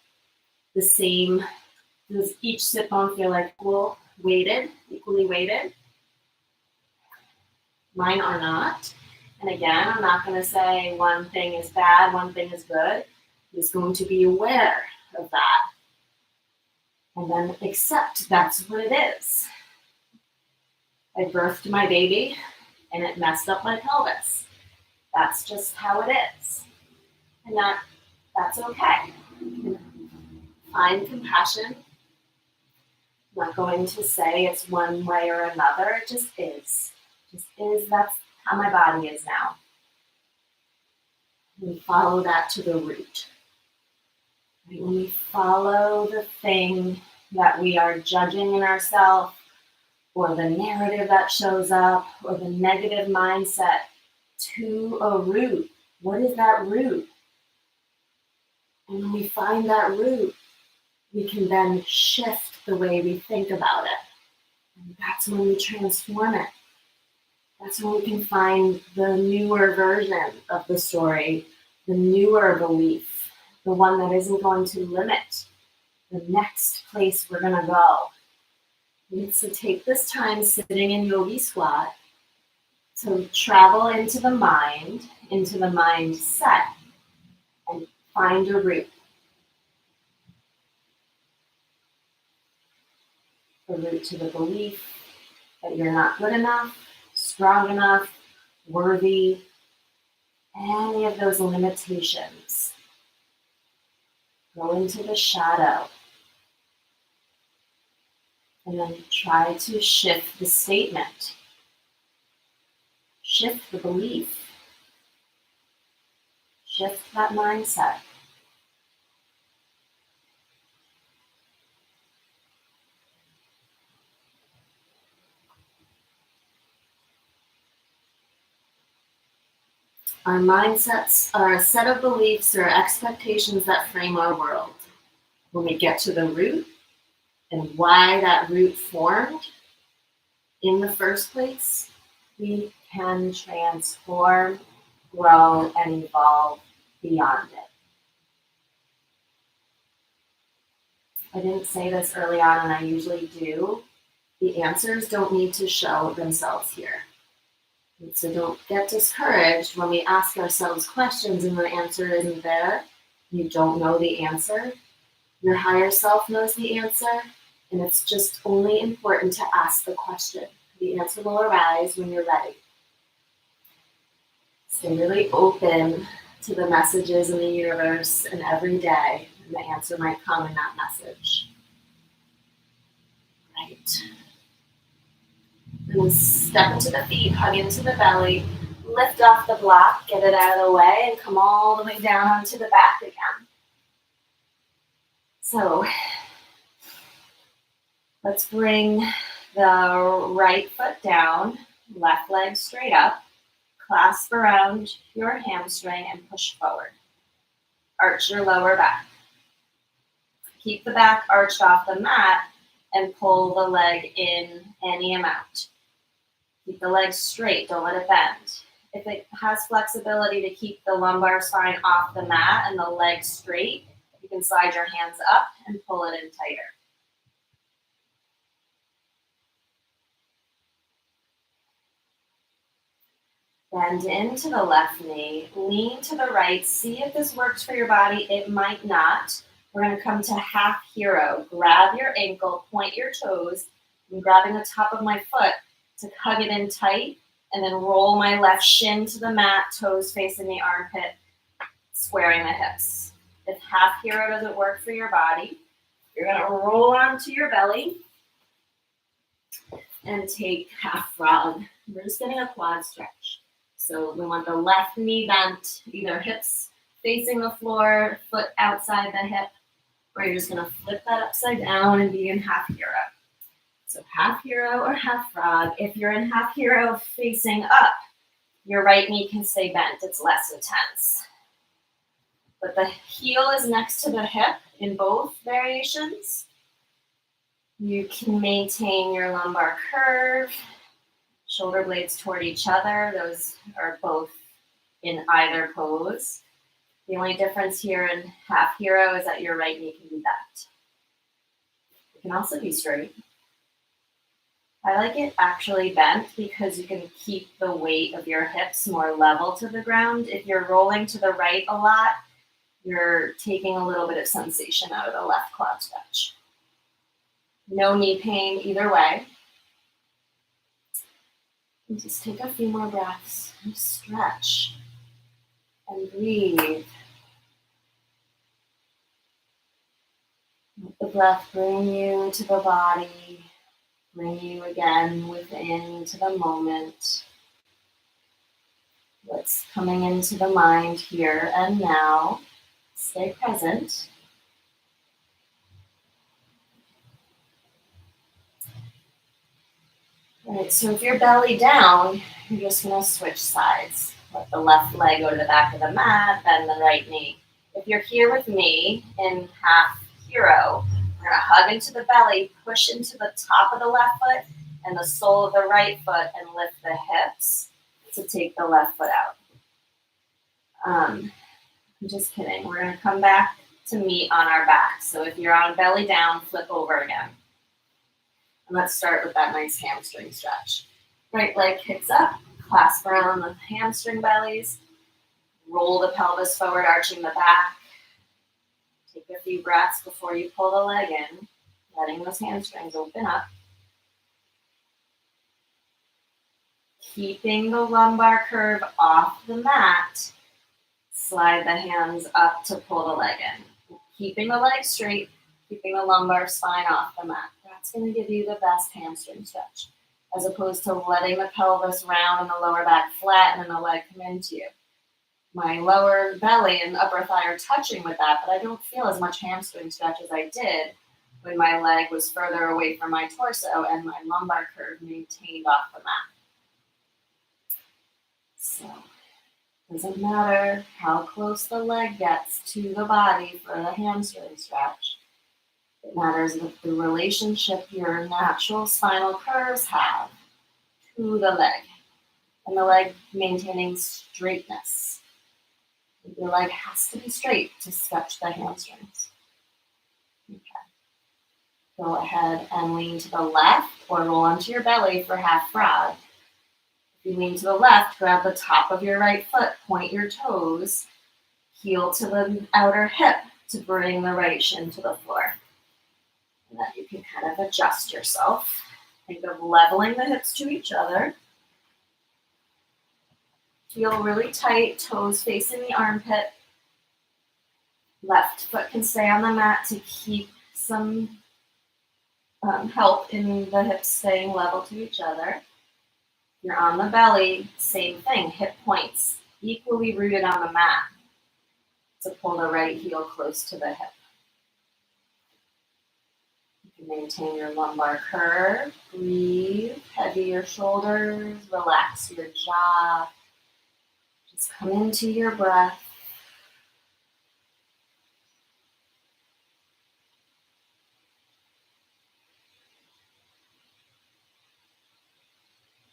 the same? Does each sit bone feel like equally weighted? Mine are not. And again, I'm not going to say one thing is bad, one thing is good. I'm just going to be aware of that. And then accept that's what it is. I birthed my baby and it messed up my pelvis. That's just how it is. And that's okay. Find compassion. I'm not going to say it's one way or another. It just is. Just is. That's how my body is now. We follow that to the root. When we follow the thing that we are judging in ourselves, or the narrative that shows up, or the negative mindset to a root. What is that root? And when we find that root, we can then shift the way we think about it. And that's when we transform it. That's when we can find the newer version of the story, the newer belief, the one that isn't going to limit the next place we're going to go. So take this time sitting in yogi squat to travel into the mindset, and find a root. The root to the belief that you're not good enough, strong enough, worthy, any of those limitations. Go into the shadow. And then try to shift the statement. Shift the belief. Shift that mindset. Our mindsets are a set of beliefs or expectations that frame our world. When we get to the root and why that root formed in the first place, we can transform, grow, and evolve beyond it. I didn't say this early on, and I usually do. The answers don't need to show themselves here. So don't get discouraged when we ask ourselves questions and the answer isn't there. You don't know the answer. Your higher self knows the answer, and it's just only important to ask the question. The answer will arise when you're ready. Stay really open to the messages in the universe, and every day, and the answer might come in that message. Right. And step into the feet, hug into the belly, lift off the block, get it out of the way, and come all the way down onto the back again. So let's bring the right foot down, left leg straight up, clasp around your hamstring and push forward. Arch your lower back. Keep the back arched off the mat and pull the leg in any amount. Keep the leg straight, don't let it bend. If it has flexibility to keep the lumbar spine off the mat and the leg straight, you can slide your hands up and pull it in tighter. Bend into the left knee, lean to the right, see if this works for your body. It might not. We're going to come to half hero. Grab your ankle, point your toes. I'm grabbing the top of my foot to hug it in tight, and then roll my left shin to the mat, toes facing the armpit, squaring the hips. If half hero doesn't work for your body, you're going to roll onto your belly and take half frog. We're just getting a quad stretch. So we want the left knee bent, either hips facing the floor, foot outside the hip, or you're just going to flip that upside down and be in half hero. So half hero or half frog. If you're in half hero facing up, your right knee can stay bent. It's less intense. But the heel is next to the hip in both variations. You can maintain your lumbar curve, shoulder blades toward each other. Those are both in either pose. The only difference here in half hero is that your right knee can be bent. It can also be straight. I like it actually bent because you can keep the weight of your hips more level to the ground. If you're rolling to the right a lot, you're taking a little bit of sensation out of the left quad stretch. No knee pain either way. And just take a few more breaths and stretch and breathe. Let the breath bring you to the body, bring you again within to the moment. What's coming into the mind here and now. Stay present. All right, so if you're belly down, you're just going to switch sides. Let the left leg go to the back of the mat, bend the right knee. If you're here with me in half hero, we're going to hug into the belly, push into the top of the left foot and the sole of the right foot, and lift the hips to take the left foot out. I'm just kidding. We're going to come back to meet on our back. So if you're on belly down, flip over again. And let's start with that nice hamstring stretch. Right leg kicks up, clasp around the hamstring bellies, roll the pelvis forward, arching the back. Take a few breaths before you pull the leg in, letting those hamstrings open up. Keeping the lumbar curve off the mat, slide the hands up to pull the leg in. Keeping the leg straight, keeping the lumbar spine off the mat. That's going to give you the best hamstring stretch, as opposed to letting the pelvis round and the lower back flat and then the leg come into you. My lower belly and upper thigh are touching with that, but I don't feel as much hamstring stretch as I did when my leg was further away from my torso and my lumbar curve maintained off the mat. So it doesn't matter how close the leg gets to the body for the hamstring stretch. It matters the relationship your natural spinal curves have to the leg, and the leg maintaining straightness. Your leg has to be straight to stretch the hamstrings. Okay. Go ahead and lean to the left or roll onto your belly for half frog. If you lean to the left, grab the top of your right foot, point your toes, heel to the outer hip to bring the right shin to the floor. And then you can kind of adjust yourself. Think of leveling the hips to each other. Feel really tight, toes facing the armpit. Left foot can stay on the mat to keep some help in the hips staying level to each other. You're on the belly, same thing, hip points equally rooted on the mat to pull the right heel close to the hip. You Maintain your lumbar curve. Breathe. Heavy your shoulders. Relax your jaw. Just come into your breath.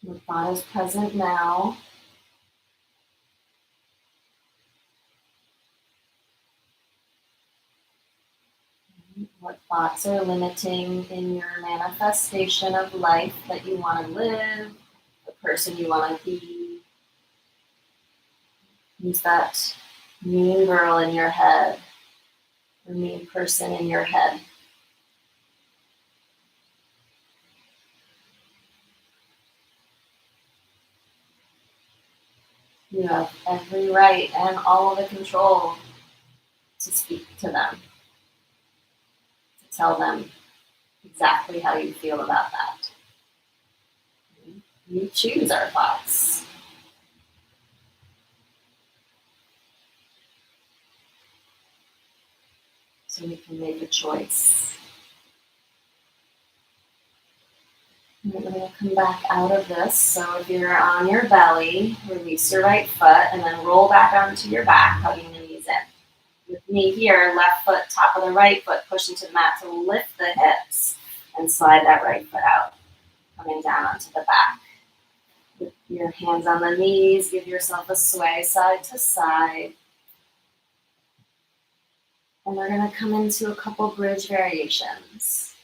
Your thought is present now. What thoughts are limiting in your manifestation of life that you want to live, the person you want to be? Who's that mean girl in your head, or mean person in your head? You have every right and all of the control to speak to them, to tell them exactly how you feel about that. We choose our thoughts. So we can make a choice. And we're going to come back out of this. So if you're on your belly, release your right foot and then roll back onto your back, hugging the knees in. With me here, left foot, top of the right foot, push into the mat to lift the hips and slide that right foot out, coming down onto the back. With your hands on the knees, give yourself a sway side to side. And we're going to come into a couple bridge variations.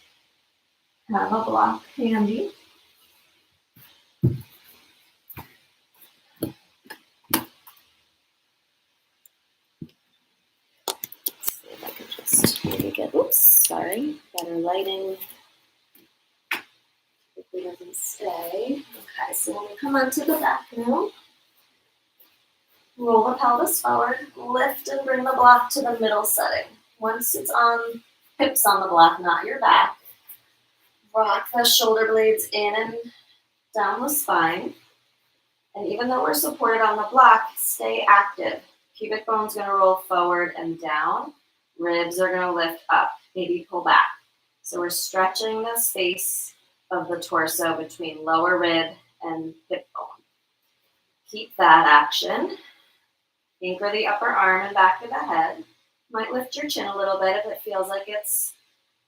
Have a block handy. See if I can just maybe get, better lighting. If it doesn't stay. Okay, so when we come onto the back now, roll the pelvis forward, lift and bring the block to the middle setting. Once it's on, hips on the block, not your back, rock the shoulder blades in and down the spine. And even though we're supported on the block, stay active. Pubic bone's going to roll forward and down. Ribs are going to lift up, maybe pull back. So we're stretching the space of the torso between lower rib and hip bone. Keep that action. Anchor the upper arm and back of the head. Might lift your chin a little bit if it feels like it's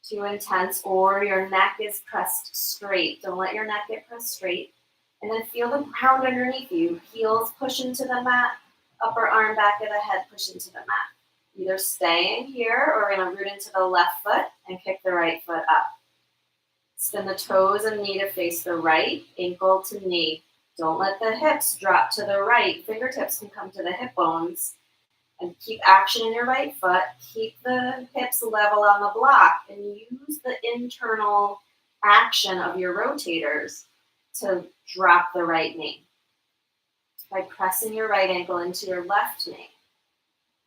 too intense, or your neck is pressed straight. Don't let your neck get pressed straight. And then feel the ground underneath you. Heels push into the mat, upper arm, back of the head, push into the mat. Either staying here or we're going to root into the left foot and kick the right foot up. Spin the toes and knee to face the right, ankle to knee. Don't let the hips drop to the right. Fingertips can come to the hip bones. And keep action in your right foot. Keep the hips level on the block and use the internal action of your rotators to drop the right knee by pressing your right ankle into your left knee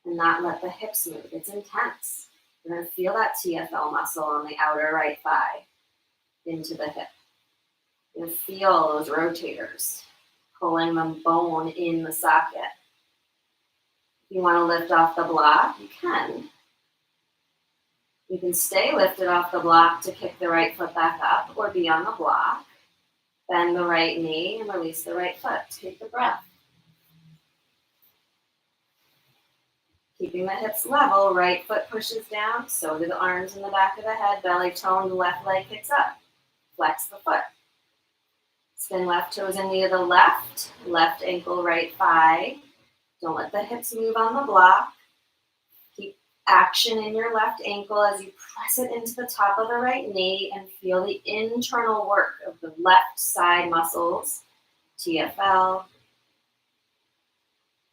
and not let the hips move. It's intense. You're going to feel that TFL muscle on the outer right thigh into the hip. You're going to feel those rotators pulling the bone in the socket. If you want to lift off the block, you can. You can stay lifted off the block to kick the right foot back up or be on the block. Bend the right knee and release the right foot. Take the breath. Keeping the hips level, right foot pushes down, so do the arms in the back of the head, belly toned, left leg kicks up. Flex the foot. Spin left toes and knee to the left, left ankle, right thigh. Don't let the hips move on the block. Keep action in your left ankle as you press it into the top of the right knee and feel the internal work of the left side muscles, TFL,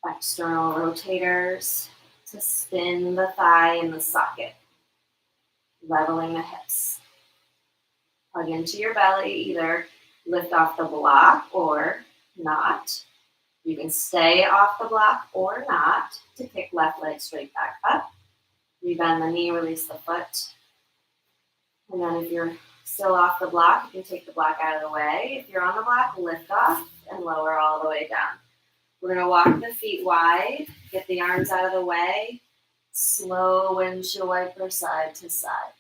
external rotators to spin the thigh in the socket, leveling the hips. Plug into your belly, either lift off the block or not. You can stay off the block or not to kick left leg straight back up. Rebend the knee, release the foot. And then if you're still off the block, you can take the block out of the way. If you're on the block, lift off and lower all the way down. We're going to walk the feet wide, get the arms out of the way, slow windshield wiper side to side.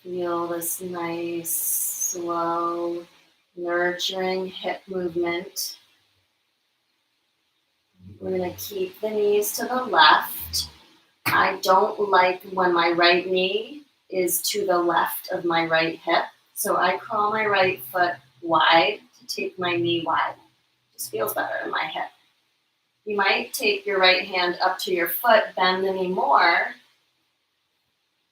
Feel this nice, slow, nurturing hip movement. We're going to keep the knees to the left. I don't like when my right knee is to the left of my right hip. So I crawl my right foot wide to take my knee wide. Just feels better in my hip. You might take your right hand up to your foot, bend the knee more,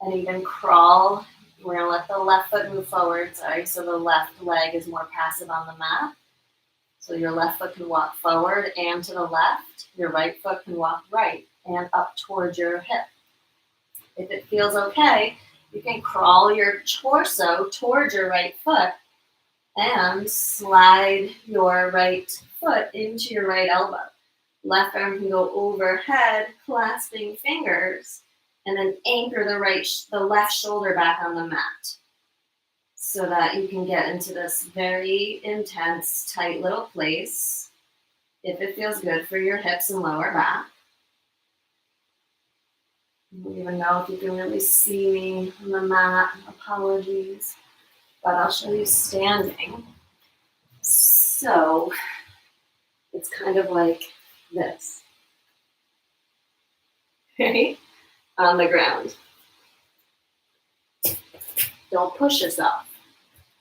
and even crawl. We're going to let the left foot move forward, so the left leg is more passive on the mat. So your left foot can walk forward and to the left. Your right foot can walk right and up towards your hip. If it feels okay, you can crawl your torso towards your right foot and slide your right foot into your right elbow. Left arm can go overhead, clasping fingers, and then anchor the left shoulder back on the mat so that you can get into this very intense, tight little place if it feels good for your hips and lower back. I don't even know if you can really see me on the mat. Apologies. But I'll show you standing. So it's kind of like this. Right? On the ground. Don't push yourself.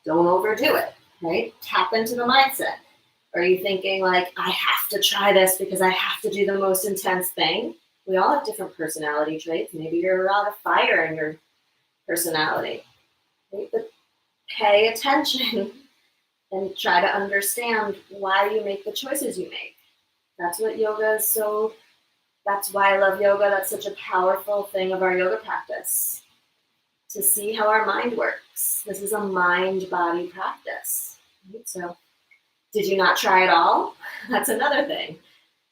Don't overdo it. Right? Tap into the mindset. Are you thinking like, I have to try this because I have to do the most intense thing? We all have different personality traits. Maybe you're a lot of fire in your personality. Right? But pay attention and try to understand why you make the choices you make. That's what yoga is so, that's why I love yoga. That's such a powerful thing of our yoga practice. To see how our mind works. This is a mind-body practice. Right? So, did you not try it all? That's another thing,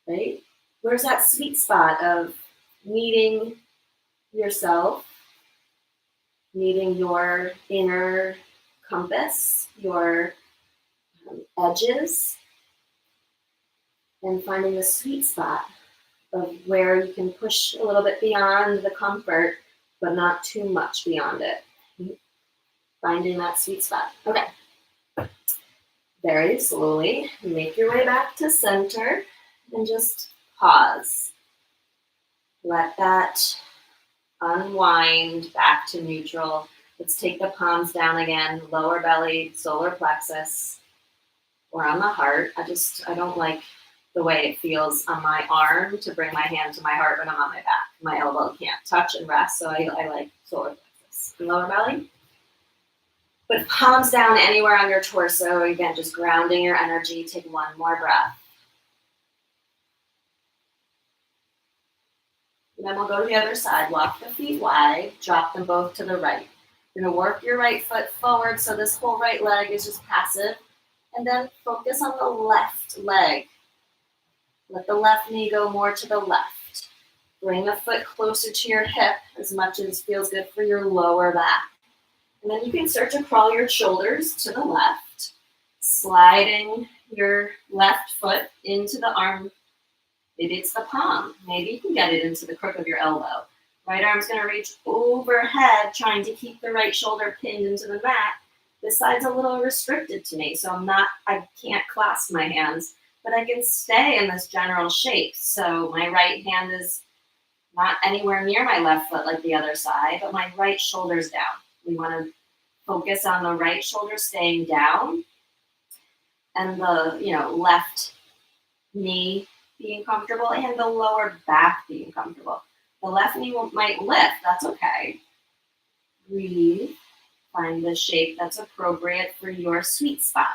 right? Where's that sweet spot of meeting yourself, meeting your inner compass, your edges, and finding the sweet spot of where you can push a little bit beyond the comfort, but not too much beyond it. Finding that sweet spot. Okay. Very slowly, make your way back to center and just pause. Let that unwind back to neutral. Let's take the palms down again, lower belly, solar plexus, or on the heart. I don't like the way it feels on my arm to bring my hand to my heart when I'm on my back. My elbow can't touch and rest, so I like solar plexus. And lower belly. But palms down anywhere on your torso. Again, just grounding your energy. Take one more breath. And then we'll go to the other side. Walk the feet wide. Drop them both to the right. You're going to work your right foot forward so this whole right leg is just passive. And then focus on the left leg. Let the left knee go more to the left. Bring the foot closer to your hip as much as feels good for your lower back. And then you can start to crawl your shoulders to the left, sliding your left foot into the arm. Maybe it's the palm. Maybe you can get it into the crook of your elbow. Right arm's going to reach overhead, trying to keep the right shoulder pinned into the mat. This side's a little restricted to me, so I can't clasp my hands, but I can stay in this general shape. So my right hand is not anywhere near my left foot like the other side, but my right shoulder's down. We want to focus on the right shoulder staying down and the left knee being comfortable and the lower back being comfortable. The left knee might lift. That's okay. Breathe. Find the shape that's appropriate for your sweet spot.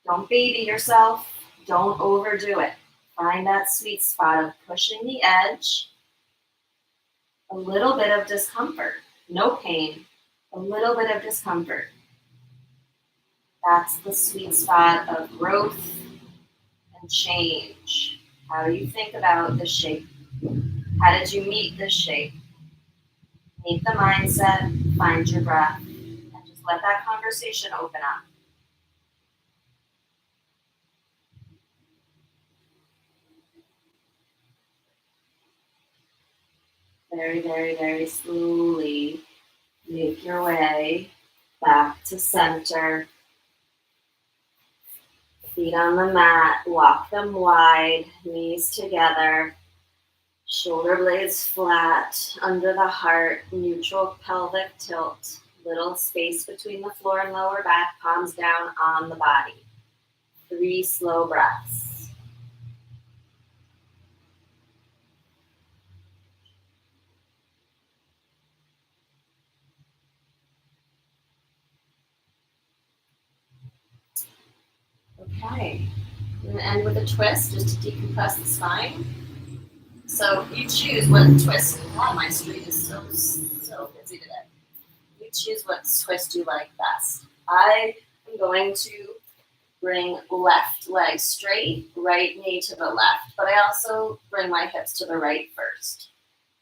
Don't baby yourself. Don't overdo it. Find that sweet spot of pushing the edge. A little bit of discomfort. No pain. A little bit of discomfort. That's the sweet spot of growth and change. How do you think about this shape? How did you meet this shape? Meet the mindset, find your breath, and just let that conversation open up. Very, very, very slowly Make your way back to center. Feet on the mat, walk them wide, knees together, shoulder blades flat, under the heart, neutral pelvic tilt, little space between the floor and lower back, palms down on the body. 3 slow breaths. Okay, I'm going to end with a twist just to decompress the spine. So you choose what twist. Wow, my street is so busy today. You choose what twist you like best. I am going to bring left leg straight, right knee to the left, but I also bring my hips to the right first.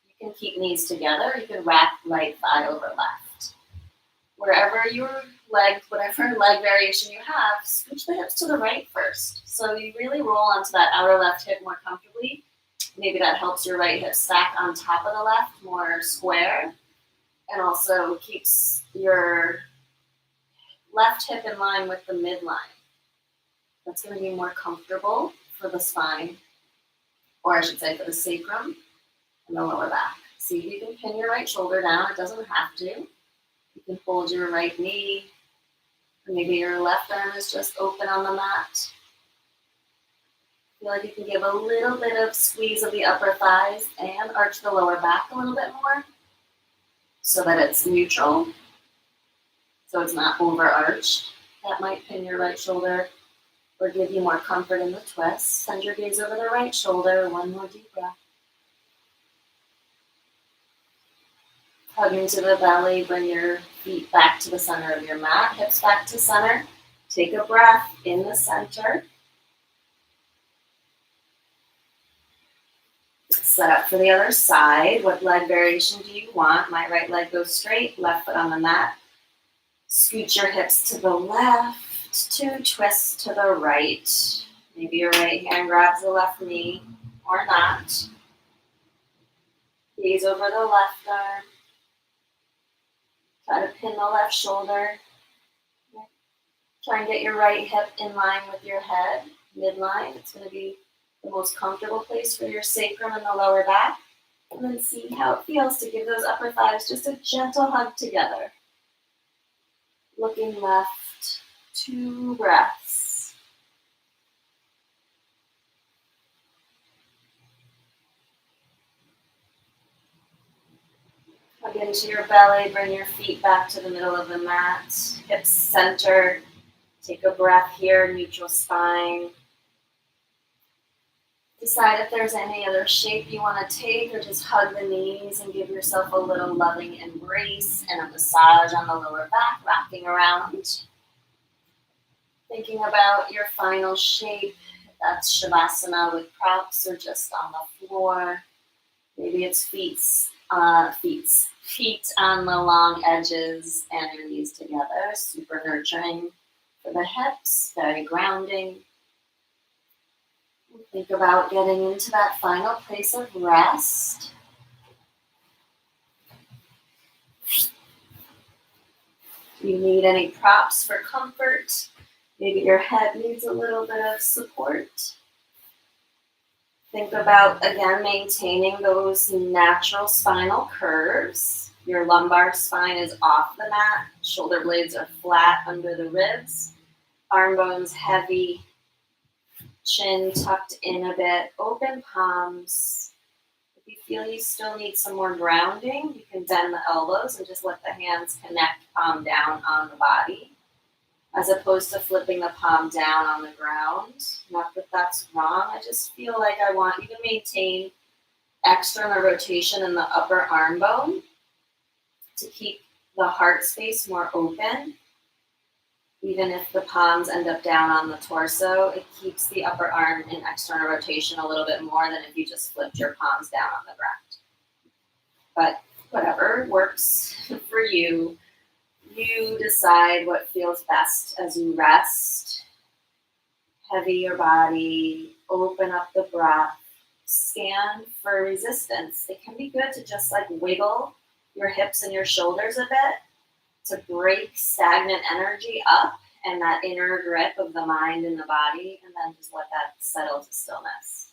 You can keep knees together. You can wrap right thigh over left. Wherever your leg, whatever leg variation you have, scooch the hips to the right first. So you really roll onto that outer left hip more comfortably. Maybe that helps your right hip stack on top of the left, more square, and also keeps your left hip in line with the midline. That's going to be more comfortable for the spine, or I should say for the sacrum and the lower back. See if you can pin your right shoulder down. It doesn't have to. You can hold your right knee, or maybe your left arm is just open on the mat. Feel like you can give a little bit of squeeze of the upper thighs and arch the lower back a little bit more so that it's neutral, so it's not overarched. That might pin your right shoulder or give you more comfort in the twist. Send your gaze over the right shoulder. One more deep breath. Hug into the belly. Bring your feet back to the center of your mat. Hips back to center. Take a breath in the center. Set up for the other side. What leg variation do you want? My right leg goes straight, left foot on the mat. Scoot your hips to the left, 2 twists to the right. Maybe your right hand grabs the left knee or not. Gaze over the left arm. Try to pin the left shoulder. Try and get your right hip in line with your head, midline. It's going to be the most comfortable place for your sacrum and the lower back. And then see how it feels to give those upper thighs just a gentle hug together. Looking left, 2 breaths. Hug into your belly, bring your feet back to the middle of the mat, hips center. Take a breath here, neutral spine. Decide if there's any other shape you want to take, or just hug the knees and give yourself a little loving embrace and a massage on the lower back, wrapping around. Thinking about your final shape, if that's Shavasana with props or just on the floor. Maybe it's feet on the long edges and your knees together. Super nurturing for the hips, very grounding. Think about getting into that final place of rest. Do you need any props for comfort? Maybe your head needs a little bit of support. Think about, again, maintaining those natural spinal curves. Your lumbar spine is off the mat. Shoulder blades are flat under the ribs. Arm bones heavy. Chin tucked in a bit. Open palms. If you feel you still need some more grounding, you can bend the elbows and just let the hands connect palm down on the body, as opposed to flipping the palm down on the ground. Not that that's wrong. I just feel like I want you to maintain external rotation in the upper arm bone to keep the heart space more open. Even if the palms end up down on the torso, it keeps the upper arm in external rotation a little bit more than if you just flipped your palms down on the ground. But whatever works for you. You decide what feels best as you rest. Heavy your body, open up the breath, scan for resistance. It can be good to just like wiggle your hips and your shoulders a bit to break stagnant energy up and that inner grip of the mind and the body, and then just let that settle to stillness.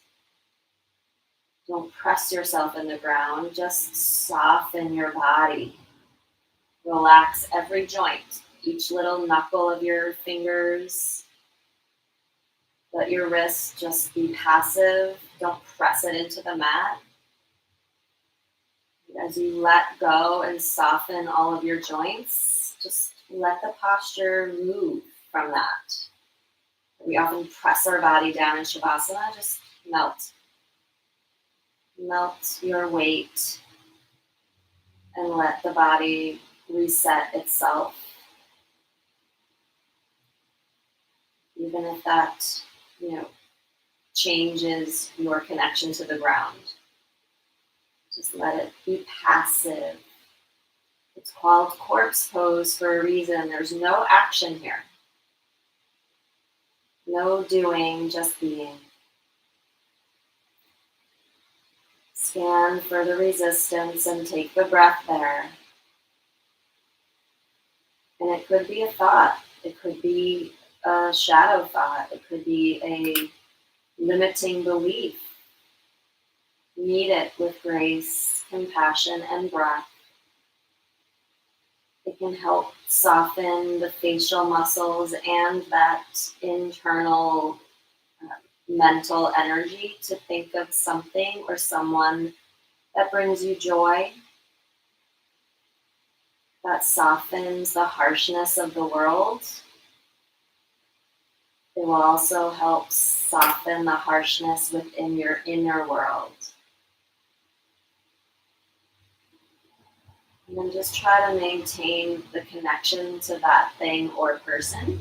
Don't press yourself in the ground, just soften your body. Relax every joint, each little knuckle of your fingers. Let your wrist just be passive. Don't press it into the mat. As you let go and soften all of your joints, just let the posture move from that. We often press our body down in Shavasana, just melt. Melt your weight and let the body reset itself. Even if that, changes your connection to the ground. Just let it be passive. It's called corpse pose for a reason. There's no action here. No doing, just being. Scan for the resistance and take the breath there. And it could be a thought. It could be a shadow thought. It could be a limiting belief. Meet it with grace, compassion, and breath. It can help soften the facial muscles and that internal mental energy to think of something or someone that brings you joy, that softens the harshness of the world. It will also help soften the harshness within your inner world. And then just try to maintain the connection to that thing or person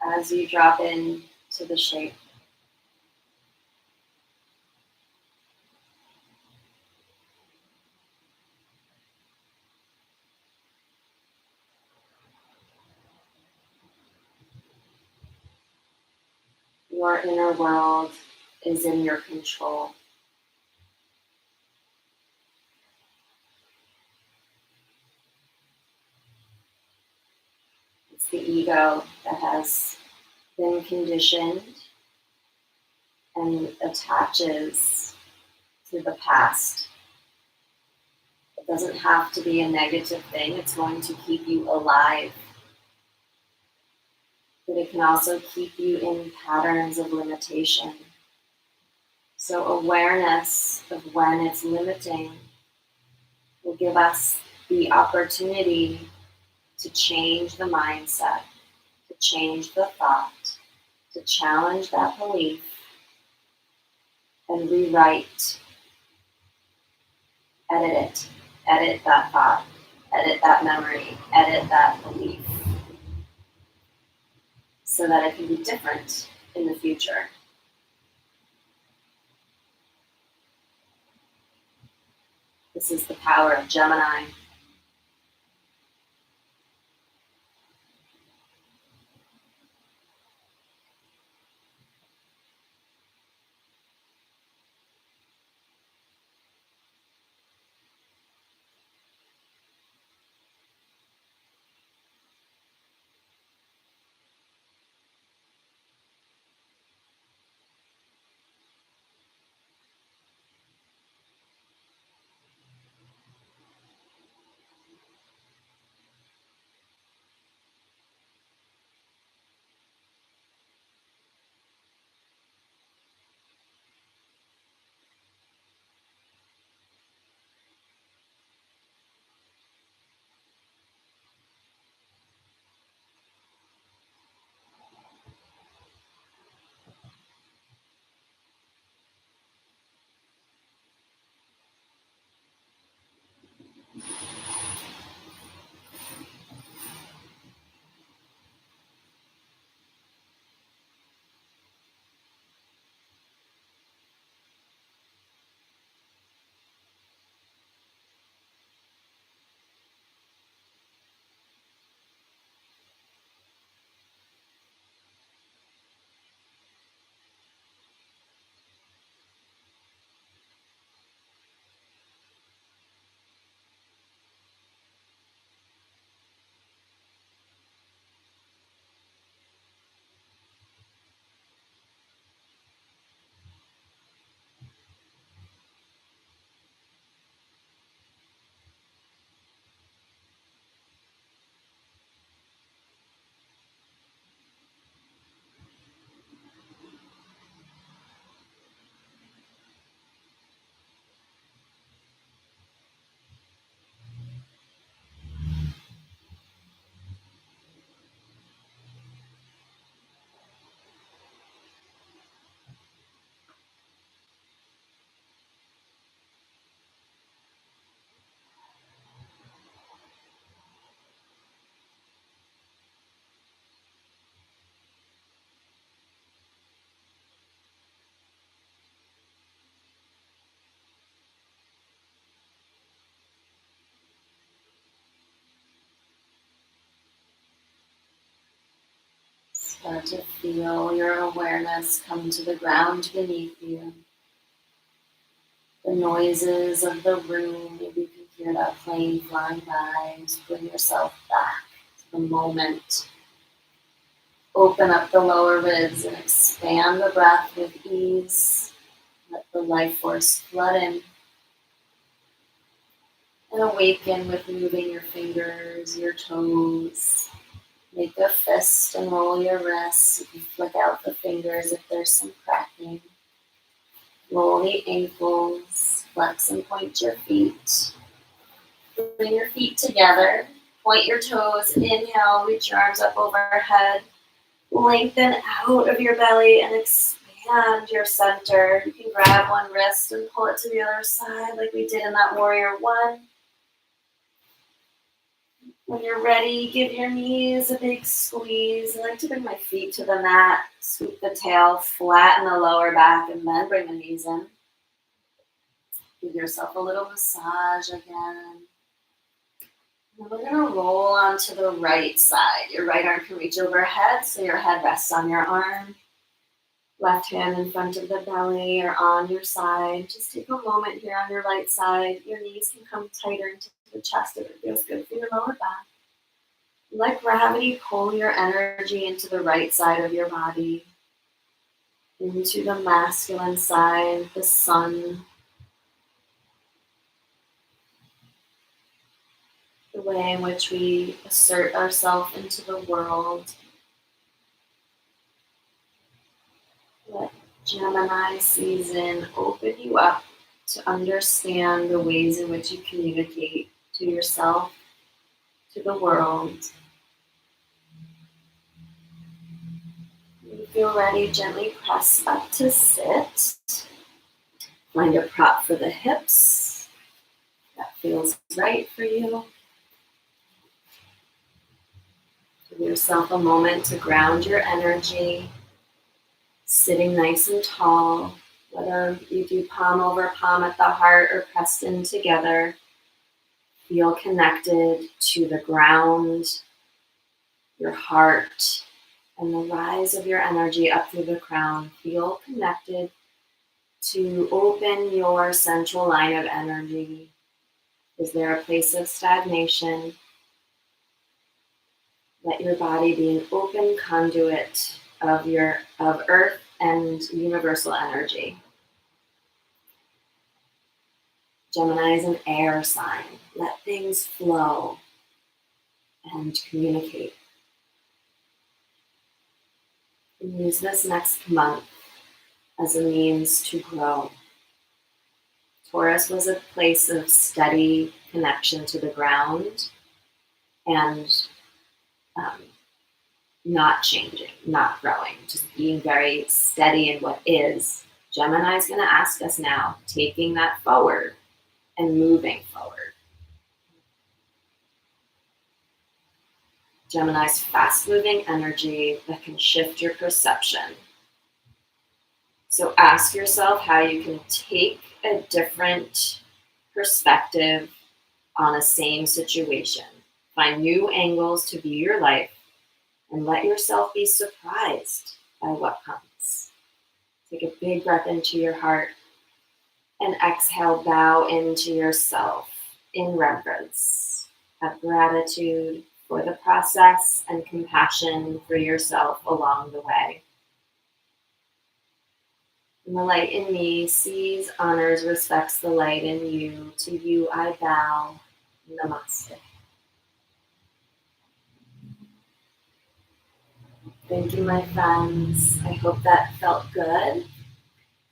as you drop into the shape. Your inner world is in your control. It's the ego that has been conditioned and attaches to the past. It doesn't have to be a negative thing. It's going to keep you alive. But it can also keep you in patterns of limitation. So awareness of when it's limiting will give us the opportunity to change the mindset, to change the thought, to challenge that belief, and rewrite, edit that thought, edit that memory, edit that belief, so that it can be different in the future. This is the power of Gemini. Start to feel your awareness come to the ground beneath you. The noises of the room, maybe you can hear that plane flying by. Just bring yourself back to the moment. Open up the lower ribs and expand the breath with ease. Let the life force flood in. And awaken with moving your fingers, your toes. Make a fist and roll your wrists. You can flick out the fingers if there's some cracking. Roll the ankles. Flex and point your feet. Bring your feet together. Point your toes. Inhale, reach your arms up overhead. Lengthen out of your belly and expand your center. You can grab one wrist and pull it to the other side like we did in that warrior one. When you're ready, give your knees a big squeeze. I like to bring my feet to the mat, sweep the tail, flatten the lower back, and then bring the knees in. Give yourself a little massage again. And we're going to roll onto the right side. Your right arm can reach overhead, so your head rests on your arm. Left hand in front of the belly or on your side. Just take a moment here on your right side. Your knees can come tighter into the chest if it feels good for your lower back. Let gravity pull your energy into the right side of your body, into the masculine side, the sun, the way in which we assert ourselves into the world. Let Gemini season open you up to understand the ways in which you communicate to yourself, to the world. When you feel ready, gently press up to sit. Find a prop for the hips. That feels right for you. Give yourself a moment to ground your energy. Sitting nice and tall, whether you do palm over palm at the heart or pressed in together. Feel connected to the ground, your heart, and the rise of your energy up through the crown. Feel connected to open your central line of energy. Is there a place of stagnation? Let your body be an open conduit of earth and universal energy. Gemini is an air sign. Let things flow and communicate. And use this next month as a means to grow. Taurus was a place of steady connection to the ground and not changing, not growing, just being very steady in what is. Gemini is going to ask us now, taking that forward and moving forward. Gemini's fast-moving energy that can shift your perception. So ask yourself how you can take a different perspective on a same situation. Find new angles to view your life and let yourself be surprised by what comes. Take a big breath into your heart and exhale, bow into yourself in reverence. Have gratitude for the process and compassion for yourself along the way. And the light in me sees, honors, respects the light in you. To you I bow. Namaste. Thank you, my friends. I hope that felt good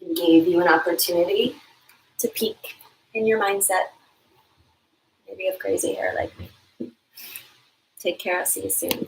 and gave you an opportunity to peek in your mindset. Maybe you have crazy hair like me. Take care. I'll see you soon.